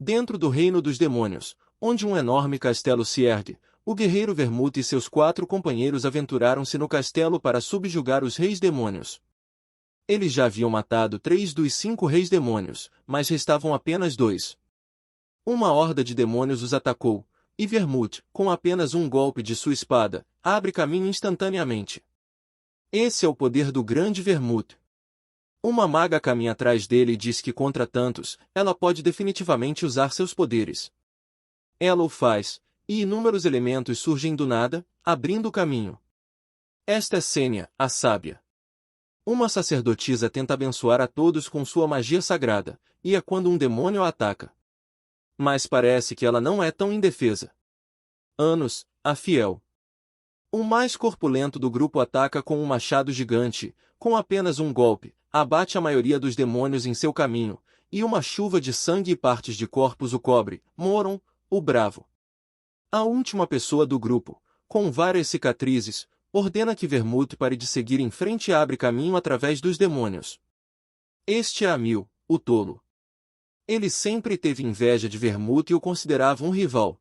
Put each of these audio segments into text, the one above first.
Dentro do reino dos demônios, onde um enorme castelo se ergue, o guerreiro Vermute e seus 4 companheiros aventuraram-se no castelo para subjugar os reis demônios. Eles já haviam matado 3 dos 5 reis demônios, mas restavam apenas 2. Uma horda de demônios os atacou, e Vermute, com apenas um golpe de sua espada, abre caminho instantaneamente. Esse é o poder do grande Vermute. Uma maga caminha atrás dele e diz que contra tantos, ela pode definitivamente usar seus poderes. Ela o faz, e inúmeros elementos surgem do nada, abrindo o caminho. Esta é Sênia, a sábia. Uma sacerdotisa tenta abençoar a todos com sua magia sagrada, e é quando um demônio a ataca. Mas parece que ela não é tão indefesa. Anos, a fiel. O mais corpulento do grupo ataca com um machado gigante, com apenas um golpe, abate a maioria dos demônios em seu caminho, e uma chuva de sangue e partes de corpos o cobre. Moron, o bravo. A última pessoa do grupo, com várias cicatrizes, ordena que Vermute pare de seguir em frente e abre caminho através dos demônios. Este é Amil, o tolo. Ele sempre teve inveja de Vermute e o considerava um rival.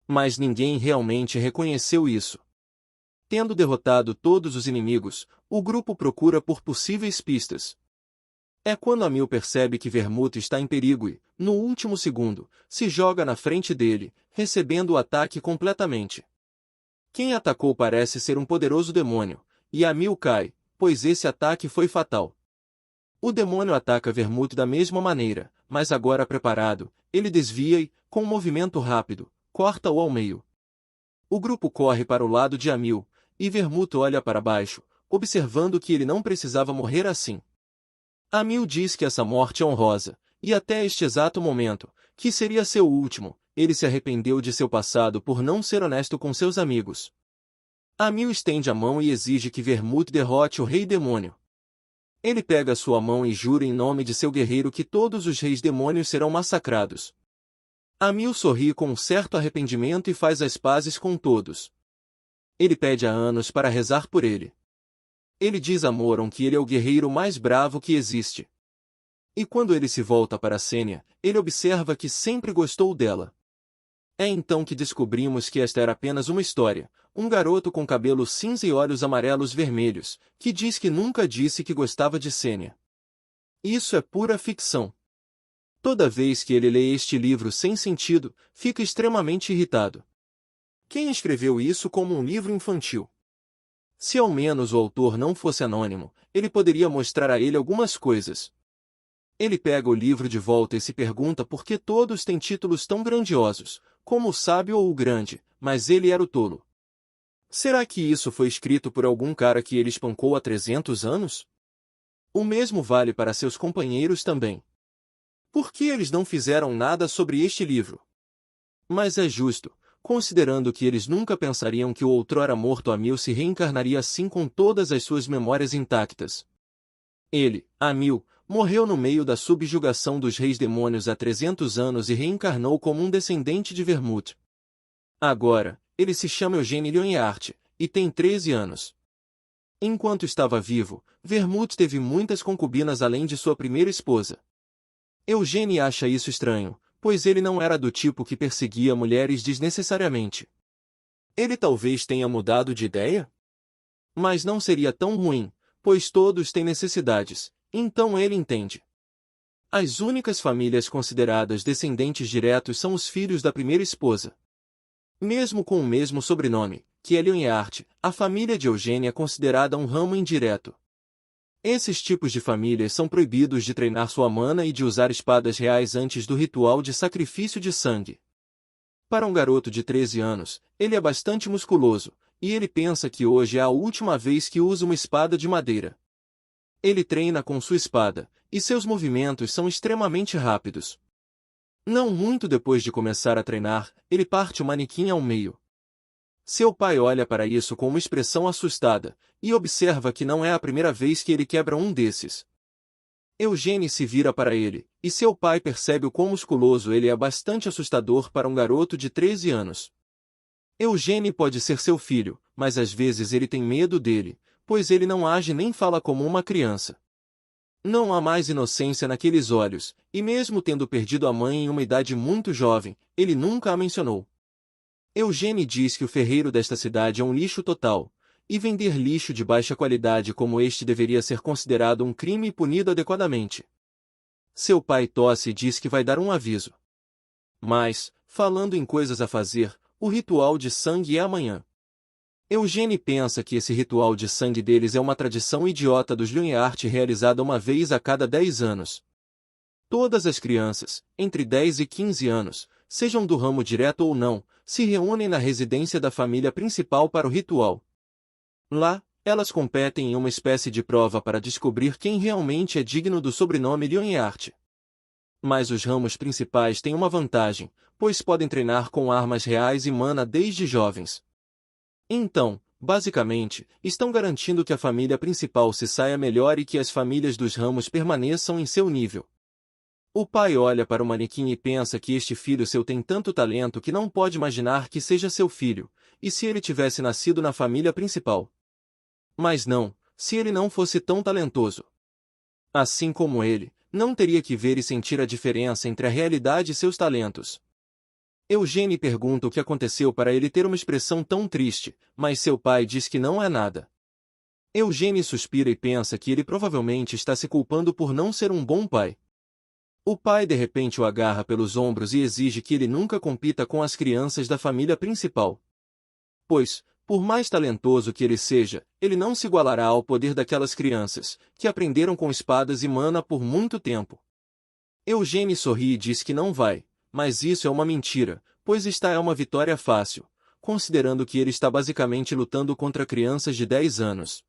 Mas ninguém realmente reconheceu isso. Tendo derrotado todos os inimigos, o grupo procura por possíveis pistas. É quando Amil percebe que Vermute está em perigo e, no último segundo, se joga na frente dele, recebendo o ataque completamente. Quem atacou parece ser um poderoso demônio, e Amil cai, pois esse ataque foi fatal. O demônio ataca Vermute da mesma maneira, mas agora preparado, ele desvia e, com um movimento rápido, corta-o ao meio. O grupo corre para o lado de Amil, e Vermute olha para baixo, observando que ele não precisava morrer assim. Amil diz que essa morte é honrosa, e até este exato momento, que seria seu último, ele se arrependeu de seu passado por não ser honesto com seus amigos. Amil estende a mão e exige que Vermute derrote o rei demônio. Ele pega sua mão e jura em nome de seu guerreiro que todos os reis demônios serão massacrados. Amil sorri com um certo arrependimento e faz as pazes com todos. Ele pede a Anos para rezar por ele. Ele diz a Moron que ele é o guerreiro mais bravo que existe. E quando ele se volta para Sênia, ele observa que sempre gostou dela. É então que descobrimos que esta era apenas uma história, um garoto com cabelo cinza e olhos amarelos vermelhos, que diz que nunca disse que gostava de Sênia. Isso é pura ficção. Toda vez que ele lê este livro sem sentido, fica extremamente irritado. Quem escreveu isso como um livro infantil? Se ao menos o autor não fosse anônimo, ele poderia mostrar a ele algumas coisas. Ele pega o livro de volta e se pergunta por que todos têm títulos tão grandiosos, como o sábio ou o grande, mas ele era o tolo. Será que isso foi escrito por algum cara que ele espancou há 300 anos? O mesmo vale para seus companheiros também. Por que eles não fizeram nada sobre este livro? Mas é justo, considerando que eles nunca pensariam que o outrora morto Amil se reencarnaria assim com todas as suas memórias intactas. Ele, Amil, morreu no meio da subjugação dos reis demônios há 300 anos e reencarnou como um descendente de Vermute. Agora, ele se chama Eugene Lionheart, e tem 13 anos. Enquanto estava vivo, Vermute teve muitas concubinas além de sua primeira esposa. Eugene acha isso estranho, pois ele não era do tipo que perseguia mulheres desnecessariamente. Ele talvez tenha mudado de ideia? Mas não seria tão ruim, pois todos têm necessidades, então ele entende. As únicas famílias consideradas descendentes diretos são os filhos da primeira esposa. Mesmo com o mesmo sobrenome, que é Lionheart, a família de Eugene é considerada um ramo indireto. Esses tipos de famílias são proibidos de treinar sua mana e de usar espadas reais antes do ritual de sacrifício de sangue. Para um garoto de 13 anos, ele é bastante musculoso, e ele pensa que hoje é a última vez que usa uma espada de madeira. Ele treina com sua espada, e seus movimentos são extremamente rápidos. Não muito depois de começar a treinar, ele parte o manequim ao meio. Seu pai olha para isso com uma expressão assustada, e observa que não é a primeira vez que ele quebra um desses. Eugene se vira para ele, e seu pai percebe o quão musculoso ele é, bastante assustador para um garoto de 13 anos. Eugene pode ser seu filho, mas às vezes ele tem medo dele, pois ele não age nem fala como uma criança. Não há mais inocência naqueles olhos, e mesmo tendo perdido a mãe em uma idade muito jovem, ele nunca a mencionou. Eugênie diz que o ferreiro desta cidade é um lixo total, e vender lixo de baixa qualidade como este deveria ser considerado um crime e punido adequadamente. Seu pai tosse e diz que vai dar um aviso. Mas, falando em coisas a fazer, o ritual de sangue é amanhã. Eugênie pensa que esse ritual de sangue deles é uma tradição idiota dos Lyonhart realizada uma vez a cada 10 anos. Todas as crianças, entre 10 e 15 anos, sejam do ramo direto ou não, se reúnem na residência da família principal para o ritual. Lá, elas competem em uma espécie de prova para descobrir quem realmente é digno do sobrenome Lyonhart. Mas os ramos principais têm uma vantagem, pois podem treinar com armas reais e mana desde jovens. Então, basicamente, estão garantindo que a família principal se saia melhor e que as famílias dos ramos permaneçam em seu nível. O pai olha para o manequim e pensa que este filho seu tem tanto talento que não pode imaginar que seja seu filho, e se ele tivesse nascido na família principal. Mas não, se ele não fosse tão talentoso. Assim como ele, não teria que ver e sentir a diferença entre a realidade e seus talentos. Eugênie pergunta o que aconteceu para ele ter uma expressão tão triste, mas seu pai diz que não é nada. Eugênie suspira e pensa que ele provavelmente está se culpando por não ser um bom pai. O pai de repente o agarra pelos ombros e exige que ele nunca compita com as crianças da família principal. Pois, por mais talentoso que ele seja, ele não se igualará ao poder daquelas crianças, que aprenderam com espadas e mana por muito tempo. Eugênie sorri e diz que não vai, mas isso é uma mentira, pois esta é uma vitória fácil, considerando que ele está basicamente lutando contra crianças de 10 anos.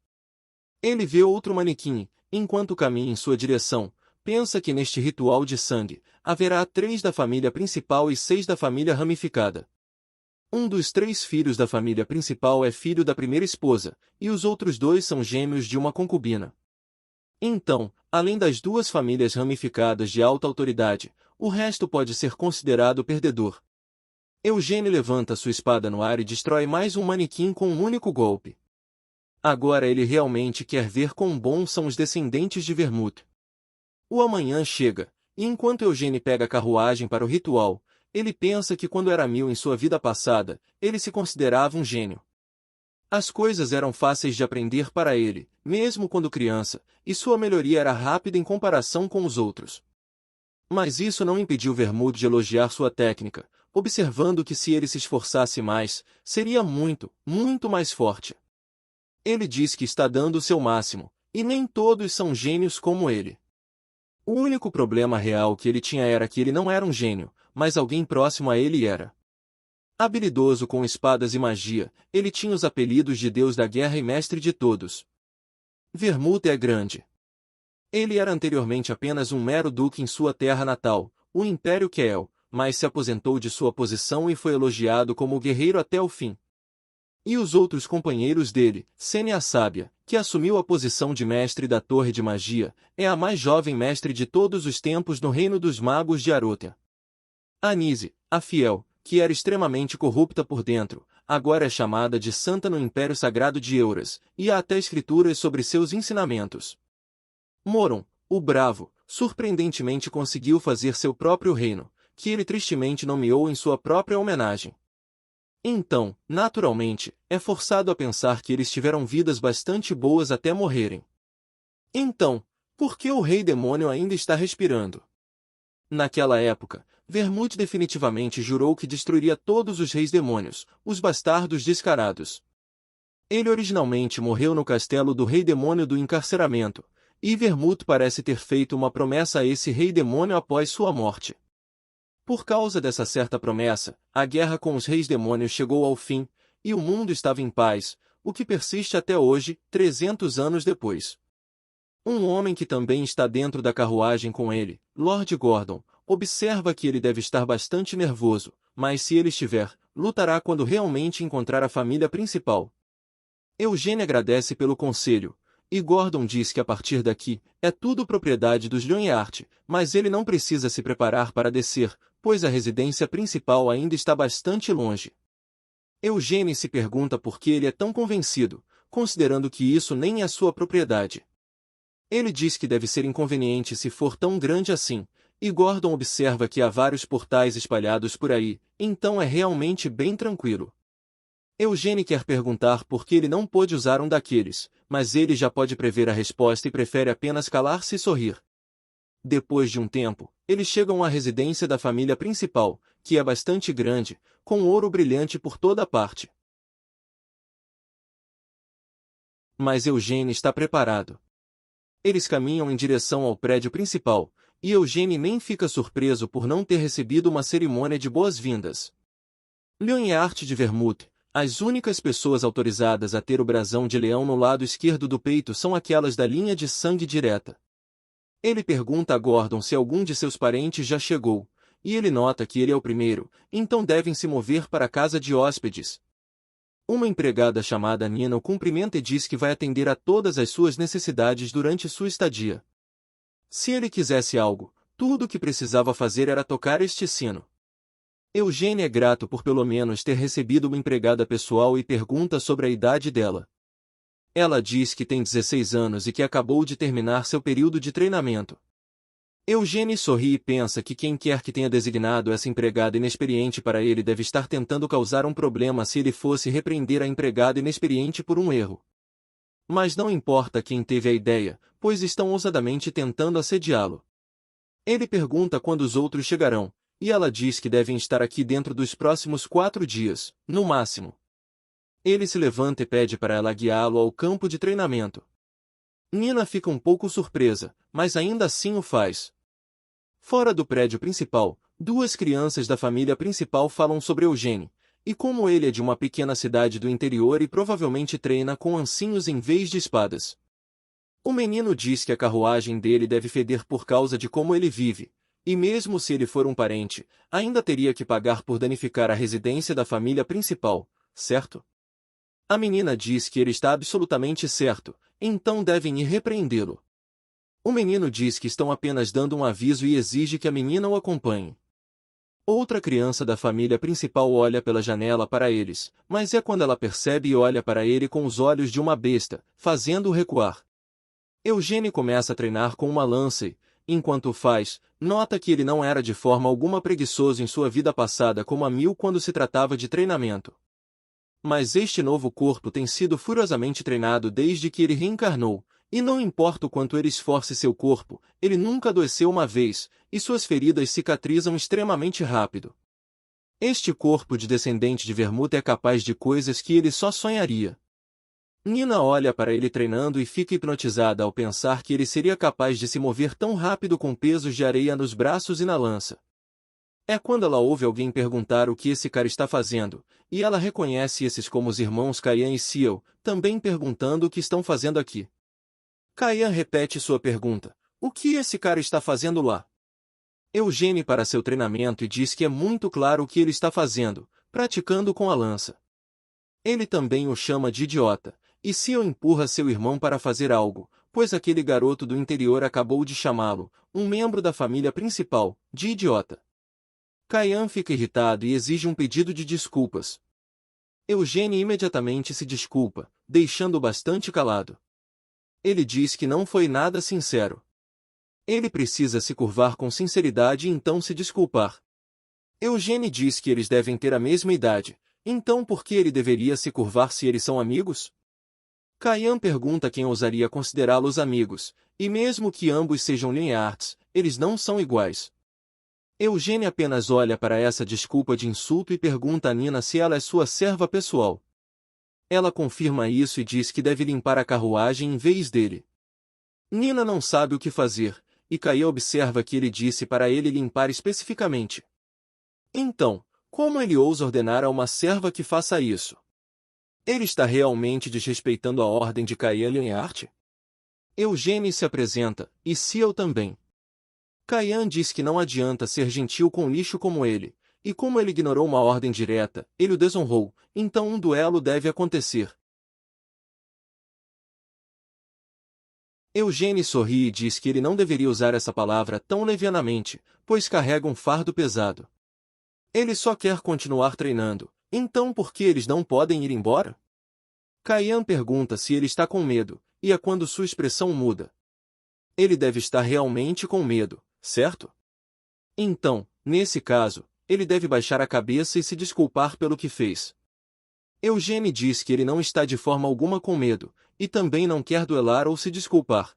Ele vê outro manequim, enquanto caminha em sua direção, pensa que neste ritual de sangue, haverá 3 da família principal e 6 da família ramificada. Um dos 3 filhos da família principal é filho da primeira esposa, e os outros 2 são gêmeos de uma concubina. Então, além das 2 famílias ramificadas de alta autoridade, o resto pode ser considerado perdedor. Eugênie levanta sua espada no ar e destrói mais um manequim com um único golpe. Agora ele realmente quer ver quão bons são os descendentes de Vermouth. O amanhã chega, e enquanto Eugênie pega a carruagem para o ritual, ele pensa que quando era Mil em sua vida passada, ele se considerava um gênio. As coisas eram fáceis de aprender para ele, mesmo quando criança, e sua melhoria era rápida em comparação com os outros. Mas isso não impediu Vermouth de elogiar sua técnica, observando que se ele se esforçasse mais, seria muito, muito mais forte. Ele diz que está dando o seu máximo, e nem todos são gênios como ele. O único problema real que ele tinha era que ele não era um gênio, mas alguém próximo a ele era. Habilidoso com espadas e magia, ele tinha os apelidos de Deus da Guerra e Mestre de Todos. Vermouth é grande. Ele era anteriormente apenas um mero duque em sua terra natal, o Império Queel, mas se aposentou de sua posição e foi elogiado como guerreiro até o fim. E os outros companheiros dele, Sene a Sábia, que assumiu a posição de mestre da Torre de Magia, é a mais jovem mestre de todos os tempos no reino dos magos de Arothia. Anise, a fiel, que era extremamente corrupta por dentro, agora é chamada de Santa no Império Sagrado de Euras, e há até escrituras sobre seus ensinamentos. Moron, o bravo, surpreendentemente conseguiu fazer seu próprio reino, que ele tristemente nomeou em sua própria homenagem. Então, naturalmente, é forçado a pensar que eles tiveram vidas bastante boas até morrerem. Então, por que o Rei Demônio ainda está respirando? Naquela época, Vermouth definitivamente jurou que destruiria todos os reis demônios, os bastardos descarados. Ele originalmente morreu no castelo do Rei Demônio do encarceramento, e Vermouth parece ter feito uma promessa a esse Rei Demônio após sua morte. Por causa dessa certa promessa, a guerra com os reis demônios chegou ao fim, e o mundo estava em paz, o que persiste até hoje, 300 anos depois. Um homem que também está dentro da carruagem com ele, Lord Gordon, observa que ele deve estar bastante nervoso, mas se ele estiver, lutará quando realmente encontrar a família principal. Eugênie agradece pelo conselho, e Gordon diz que a partir daqui, é tudo propriedade dos Lyonhart, mas ele não precisa se preparar para descer, pois a residência principal ainda está bastante longe. Eugênie se pergunta por que ele é tão convencido, considerando que isso nem é sua propriedade. Ele diz que deve ser inconveniente se for tão grande assim, e Gordon observa que há vários portais espalhados por aí, então é realmente bem tranquilo. Eugene quer perguntar por que ele não pôde usar um daqueles, mas ele já pode prever a resposta e prefere apenas calar-se e sorrir. Depois de um tempo, eles chegam à residência da família principal, que é bastante grande, com ouro brilhante por toda parte. Mas Eugene está preparado. Eles caminham em direção ao prédio principal, e Eugene nem fica surpreso por não ter recebido uma cerimônia de boas-vindas. Leon e Art de Vermouth, as únicas pessoas autorizadas a ter o brasão de leão no lado esquerdo do peito são aquelas da linha de sangue direta. Ele pergunta a Gordon se algum de seus parentes já chegou, e ele nota que ele é o primeiro, então devem se mover para a casa de hóspedes. Uma empregada chamada Nina o cumprimenta e diz que vai atender a todas as suas necessidades durante sua estadia. Se ele quisesse algo, tudo o que precisava fazer era tocar este sino. Eugene é grato por pelo menos ter recebido uma empregada pessoal e pergunta sobre a idade dela. Ela diz que tem 16 anos e que acabou de terminar seu período de treinamento. Eugene sorri e pensa que quem quer que tenha designado essa empregada inexperiente para ele deve estar tentando causar um problema se ele fosse repreender a empregada inexperiente por um erro. Mas não importa quem teve a ideia, pois estão ousadamente tentando assediá-lo. Ele pergunta quando os outros chegarão, e ela diz que devem estar aqui dentro dos próximos 4 dias, no máximo. Ele se levanta e pede para ela guiá-lo ao campo de treinamento. Nina fica um pouco surpresa, mas ainda assim o faz. Fora do prédio principal, 2 crianças da família principal falam sobre Eugene, e como ele é de uma pequena cidade do interior e provavelmente treina com ancinhos em vez de espadas. O menino diz que a carruagem dele deve feder por causa de como ele vive, e mesmo se ele for um parente, ainda teria que pagar por danificar a residência da família principal, certo? A menina diz que ele está absolutamente certo, então devem ir repreendê-lo. O menino diz que estão apenas dando um aviso e exige que a menina o acompanhe. Outra criança da família principal olha pela janela para eles, mas é quando ela percebe e olha para ele com os olhos de uma besta, fazendo-o recuar. Eugene começa a treinar com uma lança e, enquanto o faz, nota que ele não era de forma alguma preguiçoso em sua vida passada como a Mil quando se tratava de treinamento. Mas este novo corpo tem sido furiosamente treinado desde que ele reencarnou, e não importa o quanto ele esforce seu corpo, ele nunca adoeceu uma vez, e suas feridas cicatrizam extremamente rápido. Este corpo de descendente de Vermouth é capaz de coisas que ele só sonharia. Nina olha para ele treinando e fica hipnotizada ao pensar que ele seria capaz de se mover tão rápido com pesos de areia nos braços e na lança. É quando ela ouve alguém perguntar o que esse cara está fazendo, e ela reconhece esses como os irmãos Kayan e Ciel, também perguntando o que estão fazendo aqui. Kayan repete sua pergunta: o que esse cara está fazendo lá? Eugene para seu treinamento e diz que é muito claro o que ele está fazendo, praticando com a lança. Ele também o chama de idiota, e Ciel empurra seu irmão para fazer algo, pois aquele garoto do interior acabou de chamá-lo, um membro da família principal, de idiota. Kayan fica irritado e exige um pedido de desculpas. Eugene imediatamente se desculpa, deixando-o bastante calado. Ele diz que não foi nada sincero. Ele precisa se curvar com sinceridade e então se desculpar. Eugene diz que eles devem ter a mesma idade, então por que ele deveria se curvar se eles são amigos? Kayan pergunta quem ousaria considerá-los amigos, e mesmo que ambos sejam lineartes, eles não são iguais. Eugene apenas olha para essa desculpa de insulto e pergunta a Nina se ela é sua serva pessoal. Ela confirma isso e diz que deve limpar a carruagem em vez dele. Nina não sabe o que fazer, e Kayan observa que ele disse para ele limpar especificamente. Então, como ele ousa ordenar a uma serva que faça isso? Ele está realmente desrespeitando a ordem de Kayan Lineart? Eugene se apresenta, e Ciel também. Kayan diz que não adianta ser gentil com lixo como ele, e como ele ignorou uma ordem direta, ele o desonrou, então um duelo deve acontecer. Eugene sorri e diz que ele não deveria usar essa palavra tão levianamente, pois carrega um fardo pesado. Ele só quer continuar treinando, então por que eles não podem ir embora? Kayan pergunta se ele está com medo, e é quando sua expressão muda. Ele deve estar realmente com medo, certo? Então, nesse caso, ele deve baixar a cabeça e se desculpar pelo que fez. Eugene diz que ele não está de forma alguma com medo, e também não quer duelar ou se desculpar.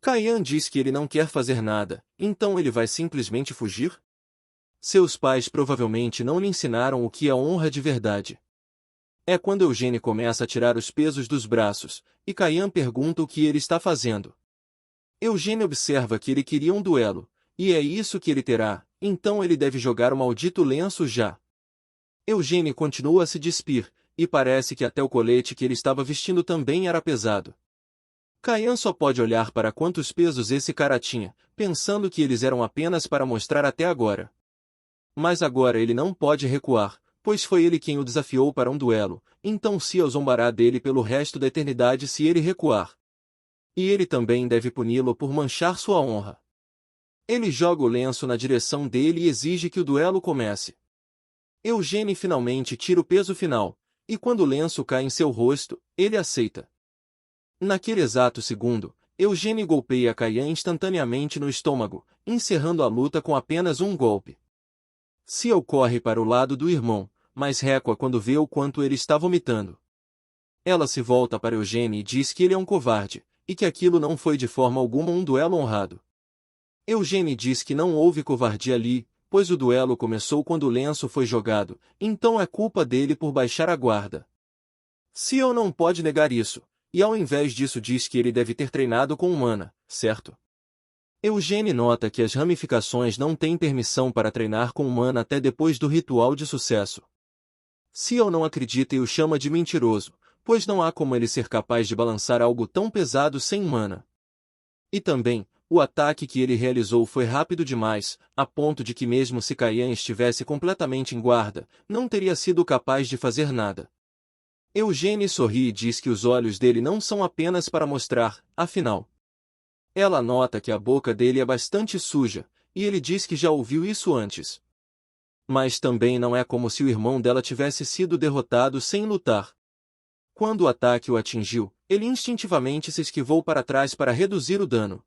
Kayan diz que ele não quer fazer nada, então ele vai simplesmente fugir? Seus pais provavelmente não lhe ensinaram o que é honra de verdade. É quando Eugene começa a tirar os pesos dos braços, e Kayan pergunta o que ele está fazendo. Eugene observa que ele queria um duelo, e é isso que ele terá, então ele deve jogar o maldito lenço já. Eugene continua a se despir, e parece que até o colete que ele estava vestindo também era pesado. Kayan só pode olhar para quantos pesos esse cara tinha, pensando que eles eram apenas para mostrar até agora. Mas agora ele não pode recuar, pois foi ele quem o desafiou para um duelo, então Ciel zombará dele pelo resto da eternidade se ele recuar. E ele também deve puni-lo por manchar sua honra. Ele joga o lenço na direção dele e exige que o duelo comece. Eugene finalmente tira o peso final, e quando o lenço cai em seu rosto, ele aceita. Naquele exato segundo, Eugene golpeia Kayan instantaneamente no estômago, encerrando a luta com apenas um golpe. Ciel corre para o lado do irmão, mas recua quando vê o quanto ele está vomitando. Ela se volta para Eugene e diz que ele é um covarde, e que aquilo não foi de forma alguma um duelo honrado. Eugene diz que não houve covardia ali, pois o duelo começou quando o lenço foi jogado, então é culpa dele por baixar a guarda. Ciel não pode negar isso, e ao invés disso diz que ele deve ter treinado com humana, certo? Eugene nota que as ramificações não têm permissão para treinar com humana até depois do ritual de sucesso. Ciel não acredita e o chama de mentiroso, pois não há como ele ser capaz de balançar algo tão pesado sem humana. E também, o ataque que ele realizou foi rápido demais, a ponto de que mesmo se Kayan estivesse completamente em guarda, não teria sido capaz de fazer nada. Eugene sorri e diz que os olhos dele não são apenas para mostrar, afinal. Ela nota que a boca dele é bastante suja, e ele diz que já ouviu isso antes. Mas também não é como se o irmão dela tivesse sido derrotado sem lutar. Quando o ataque o atingiu, ele instintivamente se esquivou para trás para reduzir o dano.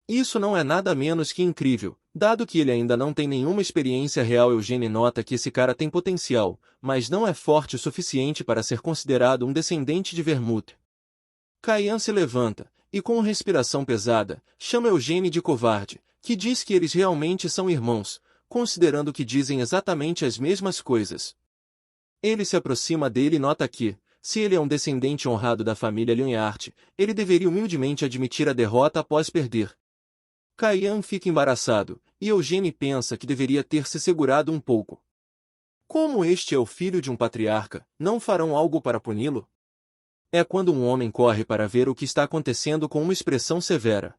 Isso não é nada menos que incrível, dado que ele ainda não tem nenhuma experiência real. Eugene nota que esse cara tem potencial, mas não é forte o suficiente para ser considerado um descendente de Vermouth. Kayan se levanta, e com respiração pesada, chama Eugene de covarde, que diz que eles realmente são irmãos, considerando que dizem exatamente as mesmas coisas. Ele se aproxima dele e nota que, se ele é um descendente honrado da família Lyonhart, ele deveria humildemente admitir a derrota após perder. Kayan fica embaraçado, e Eugene pensa que deveria ter se segurado um pouco. Como este é o filho de um patriarca, não farão algo para puni-lo? É quando um homem corre para ver o que está acontecendo com uma expressão severa.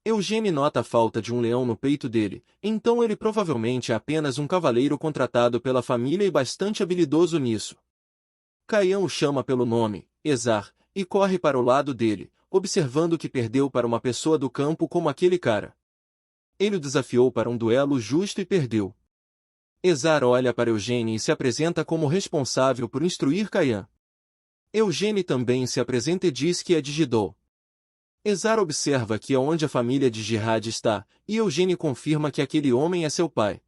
Eugene nota a falta de um leão no peito dele, então ele provavelmente é apenas um cavaleiro contratado pela família e bastante habilidoso nisso. Kayan o chama pelo nome, Ezar, e corre para o lado dele, observando que perdeu para uma pessoa do campo como aquele cara. Ele o desafiou para um duelo justo e perdeu. Ezar olha para Eugene e se apresenta como responsável por instruir Kayan. Eugene também se apresenta e diz que é de Jidou. Ezar observa que é onde a família de Jihad está, e Eugene confirma que aquele homem é seu pai.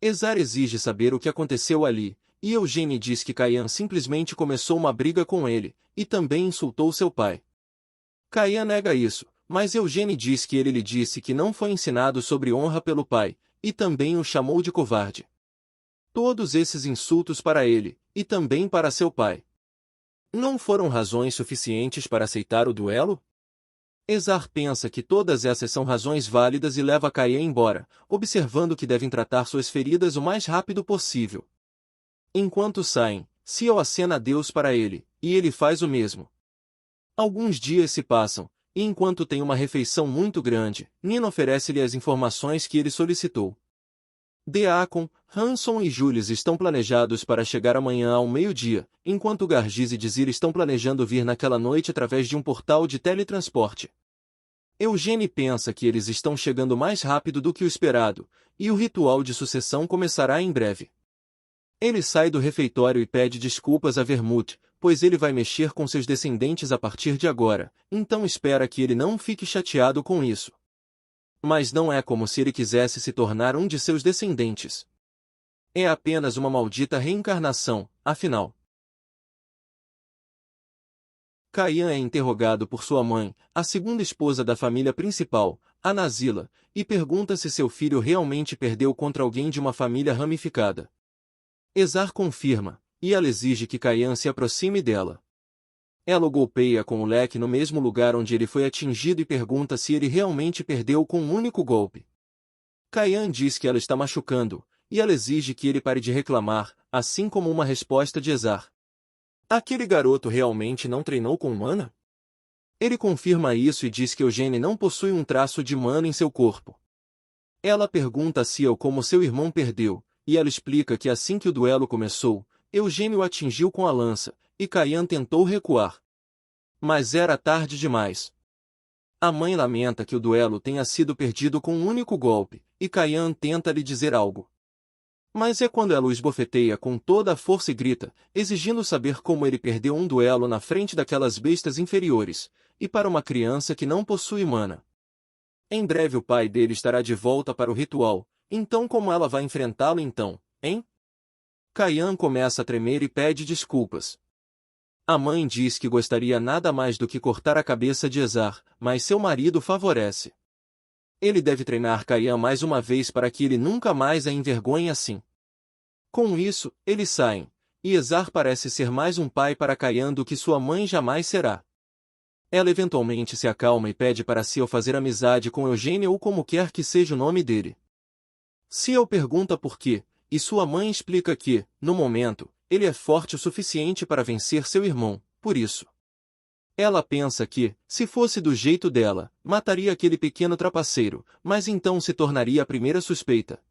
Ezar exige saber o que aconteceu ali, e Eugene diz que Kayan simplesmente começou uma briga com ele, e também insultou seu pai. Kayan nega isso, mas Eugene diz que ele lhe disse que não foi ensinado sobre honra pelo pai, e também o chamou de covarde. Todos esses insultos para ele, e também para seu pai. Não foram razões suficientes para aceitar o duelo? Ezar pensa que todas essas são razões válidas e leva Kayan embora, observando que devem tratar suas feridas o mais rápido possível. Enquanto saem, Ciel acena a Deus para ele, e ele faz o mesmo. Alguns dias se passam, e enquanto tem uma refeição muito grande, Nina oferece-lhe as informações que ele solicitou. Deacon, Hanson e Julius estão planejados para chegar amanhã ao meio-dia, enquanto Gargiz e Dizir estão planejando vir naquela noite através de um portal de teletransporte. Eugene pensa que eles estão chegando mais rápido do que o esperado, e o ritual de sucessão começará em breve. Ele sai do refeitório e pede desculpas a Vermouth, pois ele vai mexer com seus descendentes a partir de agora, então espera que ele não fique chateado com isso. Mas não é como se ele quisesse se tornar um de seus descendentes. É apenas uma maldita reencarnação, afinal. Caian é interrogado por sua mãe, a segunda esposa da família principal, a Nazila, e pergunta se seu filho realmente perdeu contra alguém de uma família ramificada. Ezar confirma, e ela exige que Caian se aproxime dela. Ela o golpeia com o leque no mesmo lugar onde ele foi atingido e pergunta se ele realmente perdeu com um único golpe. Caian diz que ela está machucando, e ela exige que ele pare de reclamar, assim como uma resposta de Ezar. Aquele garoto realmente não treinou com mana? Ele confirma isso e diz que Eugênio não possui um traço de mana em seu corpo. Ela pergunta a Ciel como seu irmão perdeu, e ela explica que assim que o duelo começou, Eugênio o atingiu com a lança, e Caian tentou recuar. Mas era tarde demais. A mãe lamenta que o duelo tenha sido perdido com um único golpe, e Caian tenta lhe dizer algo. Mas é quando ela o esbofeteia com toda a força e grita, exigindo saber como ele perdeu um duelo na frente daquelas bestas inferiores, e para uma criança que não possui mana. Em breve o pai dele estará de volta para o ritual, então como ela vai enfrentá-lo então, hein? Caian começa a tremer e pede desculpas. A mãe diz que gostaria nada mais do que cortar a cabeça de Ezar, mas seu marido favorece. Ele deve treinar Caian mais uma vez para que ele nunca mais a envergonhe assim. Com isso, eles saem, e Ezar parece ser mais um pai para Caian do que sua mãe jamais será. Ela eventualmente se acalma e pede para Ciel fazer amizade com Eugênio ou como quer que seja o nome dele. Ciel pergunta por quê, e sua mãe explica que, no momento, ele é forte o suficiente para vencer seu irmão, por isso. Ela pensa que, se fosse do jeito dela, mataria aquele pequeno trapaceiro, mas então se tornaria a primeira suspeita.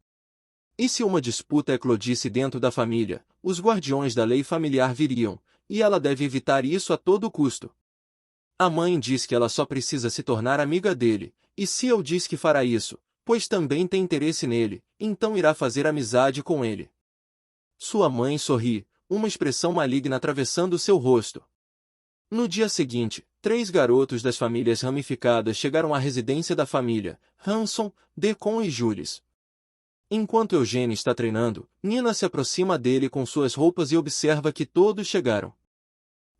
E se uma disputa eclodisse dentro da família, os guardiões da lei familiar viriam, e ela deve evitar isso a todo custo. A mãe diz que ela só precisa se tornar amiga dele, e Ciel diz que fará isso, pois também tem interesse nele, então irá fazer amizade com ele. Sua mãe sorri, uma expressão maligna atravessando seu rosto. No dia seguinte, 3 garotos das famílias ramificadas chegaram à residência da família, Hanson, Decon e Jules. Enquanto Eugênio está treinando, Nina se aproxima dele com suas roupas e observa que todos chegaram.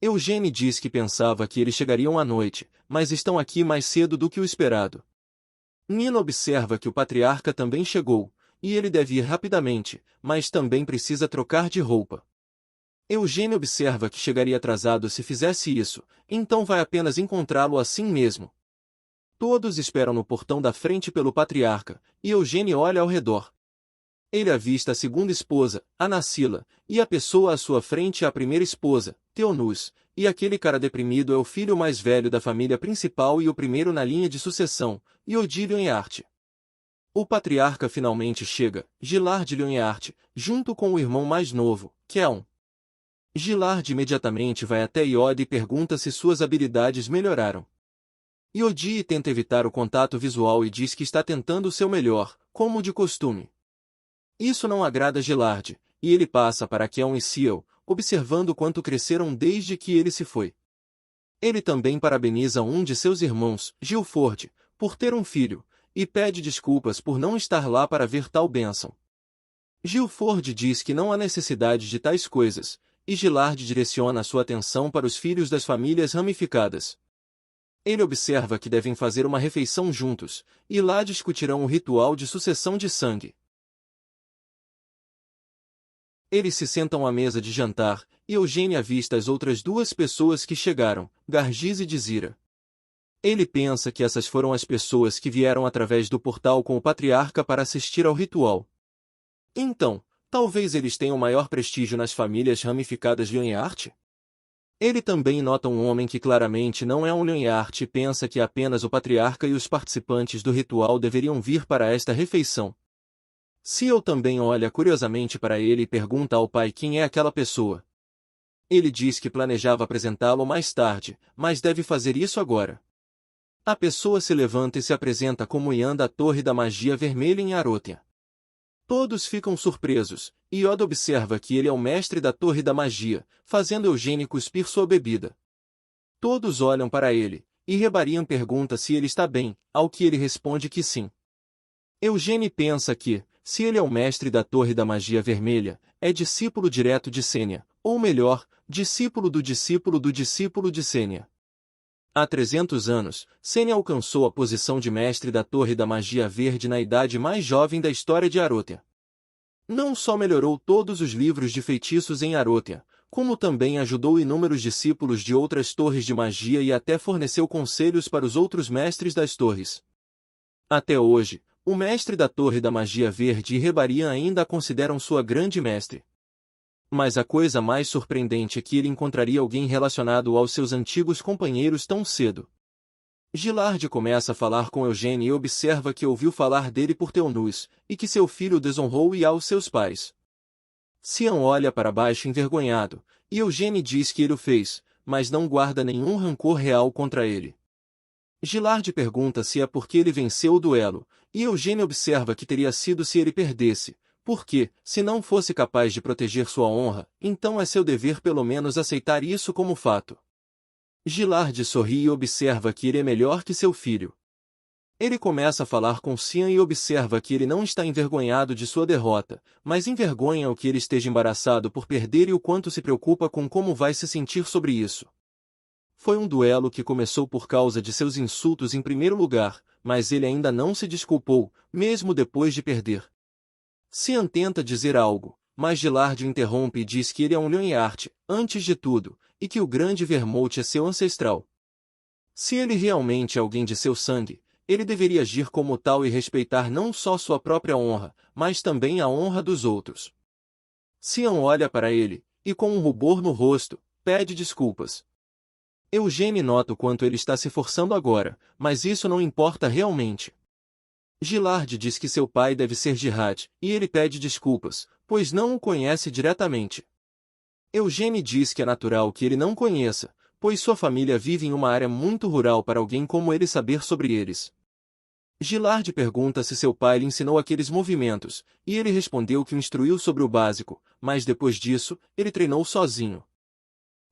Eugênio diz que pensava que eles chegariam à noite, mas estão aqui mais cedo do que o esperado. Nina observa que o patriarca também chegou, e ele deve ir rapidamente, mas também precisa trocar de roupa. Eugênio observa que chegaria atrasado se fizesse isso, então vai apenas encontrá-lo assim mesmo. Todos esperam no portão da frente pelo patriarca, e Eugênio olha ao redor. Ele avista a segunda esposa, a Nascila, e a pessoa à sua frente é a primeira esposa, Theonus, e aquele cara deprimido é o filho mais velho da família principal e o primeiro na linha de sucessão, Iodílio Lionheart. O patriarca finalmente chega, Gilard Lionheart, junto com o irmão mais novo, Keon. Gilard imediatamente vai até Iode e pergunta se suas habilidades melhoraram. Iodi tenta evitar o contato visual e diz que está tentando o seu melhor, como de costume. Isso não agrada Gilard, e ele passa para Keon e Ciel, observando quanto cresceram desde que ele se foi. Ele também parabeniza um de seus irmãos, Gilford, por ter um filho, e pede desculpas por não estar lá para ver tal bênção. Gilford diz que não há necessidade de tais coisas, e Gilard direciona sua atenção para os filhos das famílias ramificadas. Ele observa que devem fazer uma refeição juntos, e lá discutirão o ritual de sucessão de sangue. Eles se sentam à mesa de jantar, e Eugênio avista as outras 2 pessoas que chegaram, Gargiz e Dizira. Ele pensa que essas foram as pessoas que vieram através do portal com o patriarca para assistir ao ritual. Então, talvez eles tenham maior prestígio nas famílias ramificadas Lionheart? Ele também nota um homem que claramente não é um Lionheart e pensa que apenas o patriarca e os participantes do ritual deveriam vir para esta refeição. Ciel também olha curiosamente para ele e pergunta ao pai quem é aquela pessoa. Ele diz que planejava apresentá-lo mais tarde, mas deve fazer isso agora. A pessoa se levanta e se apresenta como Ian da Torre da Magia Vermelha em Arotia. Todos ficam surpresos, e Yoda observa que ele é o mestre da Torre da Magia, fazendo Eugene cuspir sua bebida. Todos olham para ele, e Rebarian pergunta se ele está bem, ao que ele responde que sim. Eugene pensa que, se ele é o mestre da Torre da Magia Vermelha, é discípulo direto de Senia, ou melhor, discípulo do discípulo do discípulo de Senia. Há 300 anos, Senia alcançou a posição de mestre da Torre da Magia Verde na idade mais jovem da história de Arothia. Não só melhorou todos os livros de feitiços em Arothia, como também ajudou inúmeros discípulos de outras torres de magia e até forneceu conselhos para os outros mestres das torres. Até hoje, o mestre da Torre da Magia Verde e Rebarian ainda a consideram sua grande mestre. Mas a coisa mais surpreendente é que ele encontraria alguém relacionado aos seus antigos companheiros tão cedo. Gilard começa a falar com Eugene e observa que ouviu falar dele por Teonus, e que seu filho o desonrou e aos seus pais. Cian olha para baixo envergonhado, e Eugene diz que ele o fez, mas não guarda nenhum rancor real contra ele. Gilard pergunta se é porque ele venceu o duelo, e Eugene observa que teria sido se ele perdesse, porque, se não fosse capaz de proteger sua honra, então é seu dever pelo menos aceitar isso como fato. Gilard sorri e observa que ele é melhor que seu filho. Ele começa a falar com Cian e observa que ele não está envergonhado de sua derrota, mas envergonha o que ele esteja embaraçado por perder e o quanto se preocupa com como vai se sentir sobre isso. Foi um duelo que começou por causa de seus insultos em primeiro lugar, mas ele ainda não se desculpou, mesmo depois de perder. Cian tenta dizer algo, mas Gilard o interrompe e diz que ele é um Lionheart, antes de tudo, e que o grande Vermouth é seu ancestral. Se ele realmente é alguém de seu sangue, ele deveria agir como tal e respeitar não só sua própria honra, mas também a honra dos outros. Cian olha para ele, e com um rubor no rosto, pede desculpas. Eugene nota o quanto ele está se forçando agora, mas isso não importa realmente. Gilard diz que seu pai deve ser Jihad, e ele pede desculpas, pois não o conhece diretamente. Eugene diz que é natural que ele não conheça, pois sua família vive em uma área muito rural para alguém como ele saber sobre eles. Gilard pergunta se seu pai lhe ensinou aqueles movimentos, e ele respondeu que o instruiu sobre o básico, mas depois disso, ele treinou sozinho.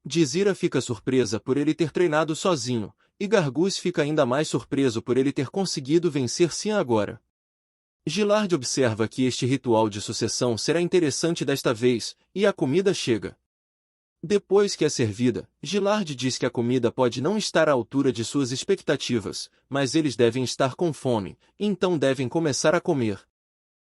Dizira fica surpresa por ele ter treinado sozinho, e Gargus fica ainda mais surpreso por ele ter conseguido vencer Cian agora. Gilard observa que este ritual de sucessão será interessante desta vez, e a comida chega. Depois que é servida, Gilard diz que a comida pode não estar à altura de suas expectativas, mas eles devem estar com fome, então devem começar a comer.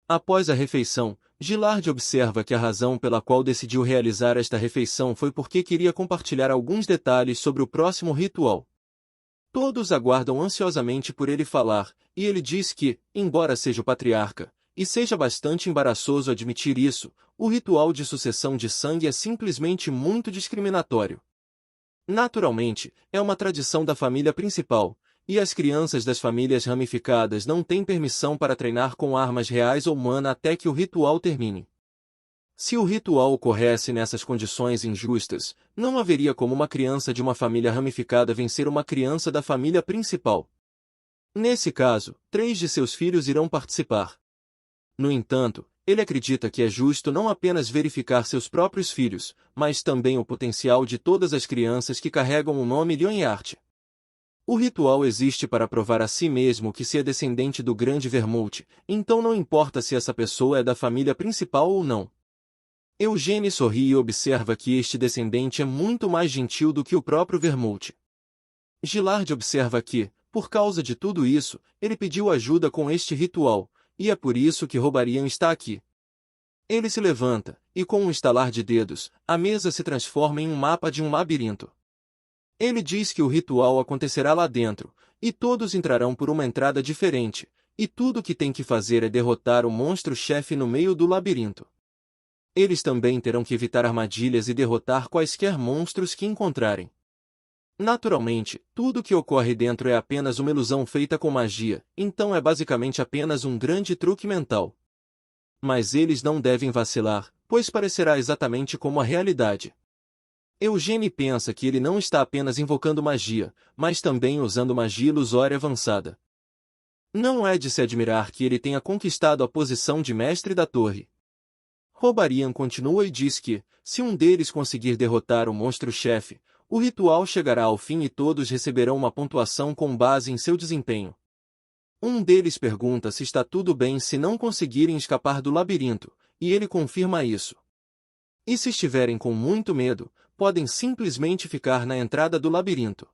Após a refeição, Gilard observa que a razão pela qual decidiu realizar esta refeição foi porque queria compartilhar alguns detalhes sobre o próximo ritual. Todos aguardam ansiosamente por ele falar, e ele diz que, embora seja o patriarca, e seja bastante embaraçoso admitir isso, o ritual de sucessão de sangue é simplesmente muito discriminatório. Naturalmente, é uma tradição da família principal, e as crianças das famílias ramificadas não têm permissão para treinar com armas reais ou mana até que o ritual termine. Se o ritual ocorresse nessas condições injustas, não haveria como uma criança de uma família ramificada vencer uma criança da família principal. Nesse caso, 3 de seus filhos irão participar. No entanto, ele acredita que é justo não apenas verificar seus próprios filhos, mas também o potencial de todas as crianças que carregam o nome Lionheart. O ritual existe para provar a si mesmo que se é descendente do grande Vermouth, então não importa se essa pessoa é da família principal ou não. Eugene sorri e observa que este descendente é muito mais gentil do que o próprio Vermouth. Gilard observa que, por causa de tudo isso, ele pediu ajuda com este ritual, e é por isso que Rebarian está aqui. Ele se levanta, e com um estalar de dedos, a mesa se transforma em um mapa de um labirinto. Ele diz que o ritual acontecerá lá dentro, e todos entrarão por uma entrada diferente, e tudo o que tem que fazer é derrotar o monstro-chefe no meio do labirinto. Eles também terão que evitar armadilhas e derrotar quaisquer monstros que encontrarem. Naturalmente, tudo o que ocorre dentro é apenas uma ilusão feita com magia, então é basicamente apenas um grande truque mental. Mas eles não devem vacilar, pois parecerá exatamente como a realidade. Eugene pensa que ele não está apenas invocando magia, mas também usando magia ilusória avançada. Não é de se admirar que ele tenha conquistado a posição de mestre da torre. Robarian continua e diz que, se um deles conseguir derrotar o monstro-chefe, o ritual chegará ao fim e todos receberão uma pontuação com base em seu desempenho. Um deles pergunta se está tudo bem se não conseguirem escapar do labirinto, e ele confirma isso. E se estiverem com muito medo, podem simplesmente ficar na entrada do labirinto.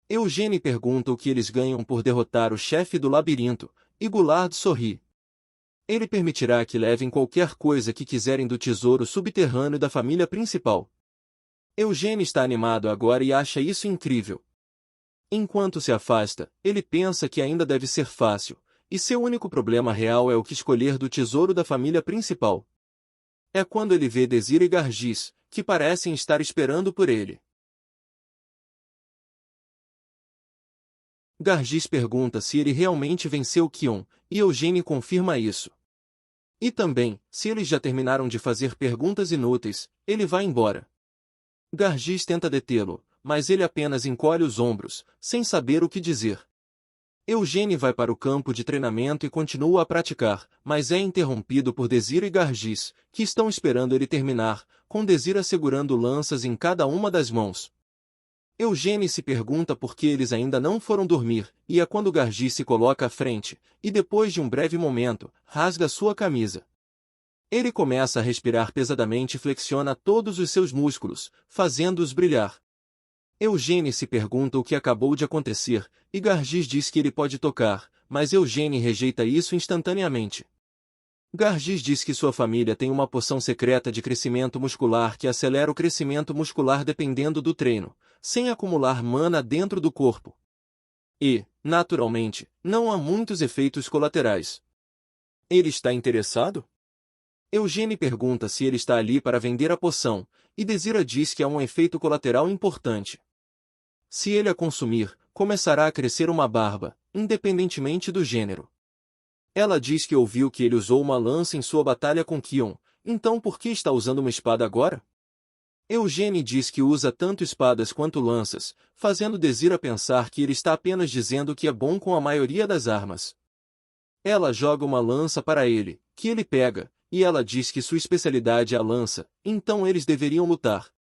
Eugene pergunta o que eles ganham por derrotar o chefe do labirinto, e Goulard sorri. Ele permitirá que levem qualquer coisa que quiserem do tesouro subterrâneo da família principal. Eugene está animado agora e acha isso incrível. Enquanto se afasta, ele pensa que ainda deve ser fácil, e seu único problema real é o que escolher do tesouro da família principal. É quando ele vê Desir e Gargis, que parecem estar esperando por ele. Gargis pergunta se ele realmente venceu Kion, e Eugene confirma isso. E também, se eles já terminaram de fazer perguntas inúteis, ele vai embora. Gargis tenta detê-lo, mas ele apenas encolhe os ombros, sem saber o que dizer. Eugene vai para o campo de treinamento e continua a praticar, mas é interrompido por Desir e Gargis, que estão esperando ele terminar, com Desir segurando lanças em cada uma das mãos. Eugene se pergunta por que eles ainda não foram dormir, e é quando Gargis se coloca à frente, e depois de um breve momento, rasga sua camisa. Ele começa a respirar pesadamente e flexiona todos os seus músculos, fazendo-os brilhar. Eugene se pergunta o que acabou de acontecer, e Gargis diz que ele pode tocar, mas Eugene rejeita isso instantaneamente. Gargis diz que sua família tem uma poção secreta de crescimento muscular que acelera o crescimento muscular dependendo do treino, sem acumular mana dentro do corpo. E, naturalmente, não há muitos efeitos colaterais. Ele está interessado? Eugene pergunta se ele está ali para vender a poção, e Desira diz que há um efeito colateral importante. Se ele a consumir, começará a crescer uma barba, independentemente do gênero. Ela diz que ouviu que ele usou uma lança em sua batalha com Kion, então por que está usando uma espada agora? Eugene diz que usa tanto espadas quanto lanças, fazendo Desira pensar que ele está apenas dizendo que é bom com a maioria das armas. Ela joga uma lança para ele, que ele pega, e ela diz que sua especialidade é a lança, então eles deveriam lutar.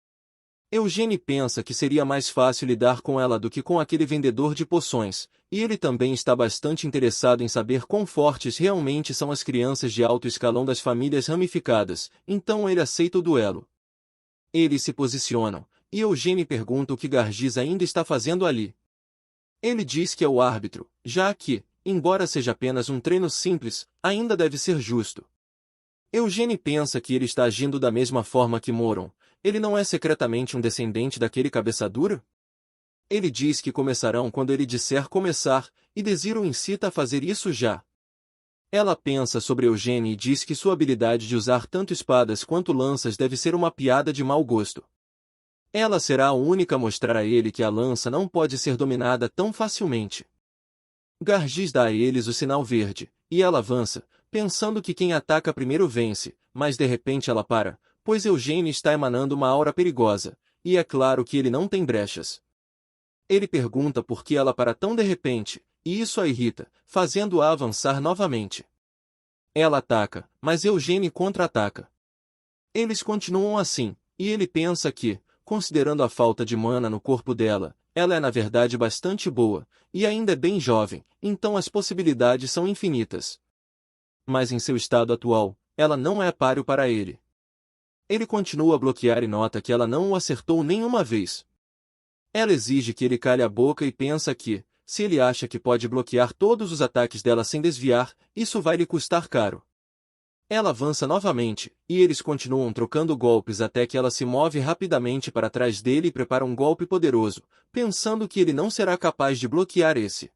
Eugene pensa que seria mais fácil lidar com ela do que com aquele vendedor de poções, e ele também está bastante interessado em saber quão fortes realmente são as crianças de alto escalão das famílias ramificadas, então ele aceita o duelo. Eles se posicionam, e Eugene pergunta o que Gargis ainda está fazendo ali. Ele diz que é o árbitro, já que, embora seja apenas um treino simples, ainda deve ser justo. Eugene pensa que ele está agindo da mesma forma que Moron. Ele não é secretamente um descendente daquele cabeça dura? Ele diz que começarão quando ele disser começar, e Desir o incita a fazer isso já. Ela pensa sobre Eugene e diz que sua habilidade de usar tanto espadas quanto lanças deve ser uma piada de mau gosto. Ela será a única a mostrar a ele que a lança não pode ser dominada tão facilmente. Gargis dá a eles o sinal verde, e ela avança, pensando que quem ataca primeiro vence, mas de repente ela para, pois Eugene está emanando uma aura perigosa, e é claro que ele não tem brechas. Ele pergunta por que ela para tão de repente, e isso a irrita, fazendo-a avançar novamente. Ela ataca, mas Eugene contra-ataca. Eles continuam assim, e ele pensa que, considerando a falta de mana no corpo dela, ela é na verdade bastante boa, e ainda é bem jovem, então as possibilidades são infinitas. Mas em seu estado atual, ela não é páreo para ele. Ele continua a bloquear e nota que ela não o acertou nenhuma vez. Ela exige que ele cale a boca e pensa que, se ele acha que pode bloquear todos os ataques dela sem desviar, isso vai lhe custar caro. Ela avança novamente, e eles continuam trocando golpes até que ela se move rapidamente para trás dele e prepara um golpe poderoso, pensando que ele não será capaz de bloquear esse.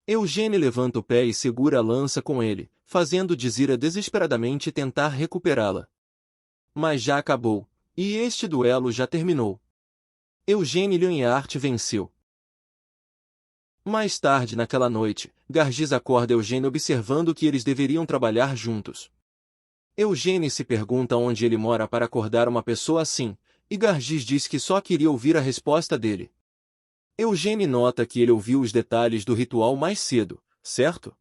Eugene levanta o pé e segura a lança com ele, fazendo Desira desesperadamente tentar recuperá-la. Mas já acabou, e este duelo já terminou. Eugene Lionheart venceu. Mais tarde naquela noite, Gargis acorda Eugene observando que eles deveriam trabalhar juntos. Eugene se pergunta onde ele mora para acordar uma pessoa assim, e Gargis diz que só queria ouvir a resposta dele. Eugene nota que ele ouviu os detalhes do ritual mais cedo, certo?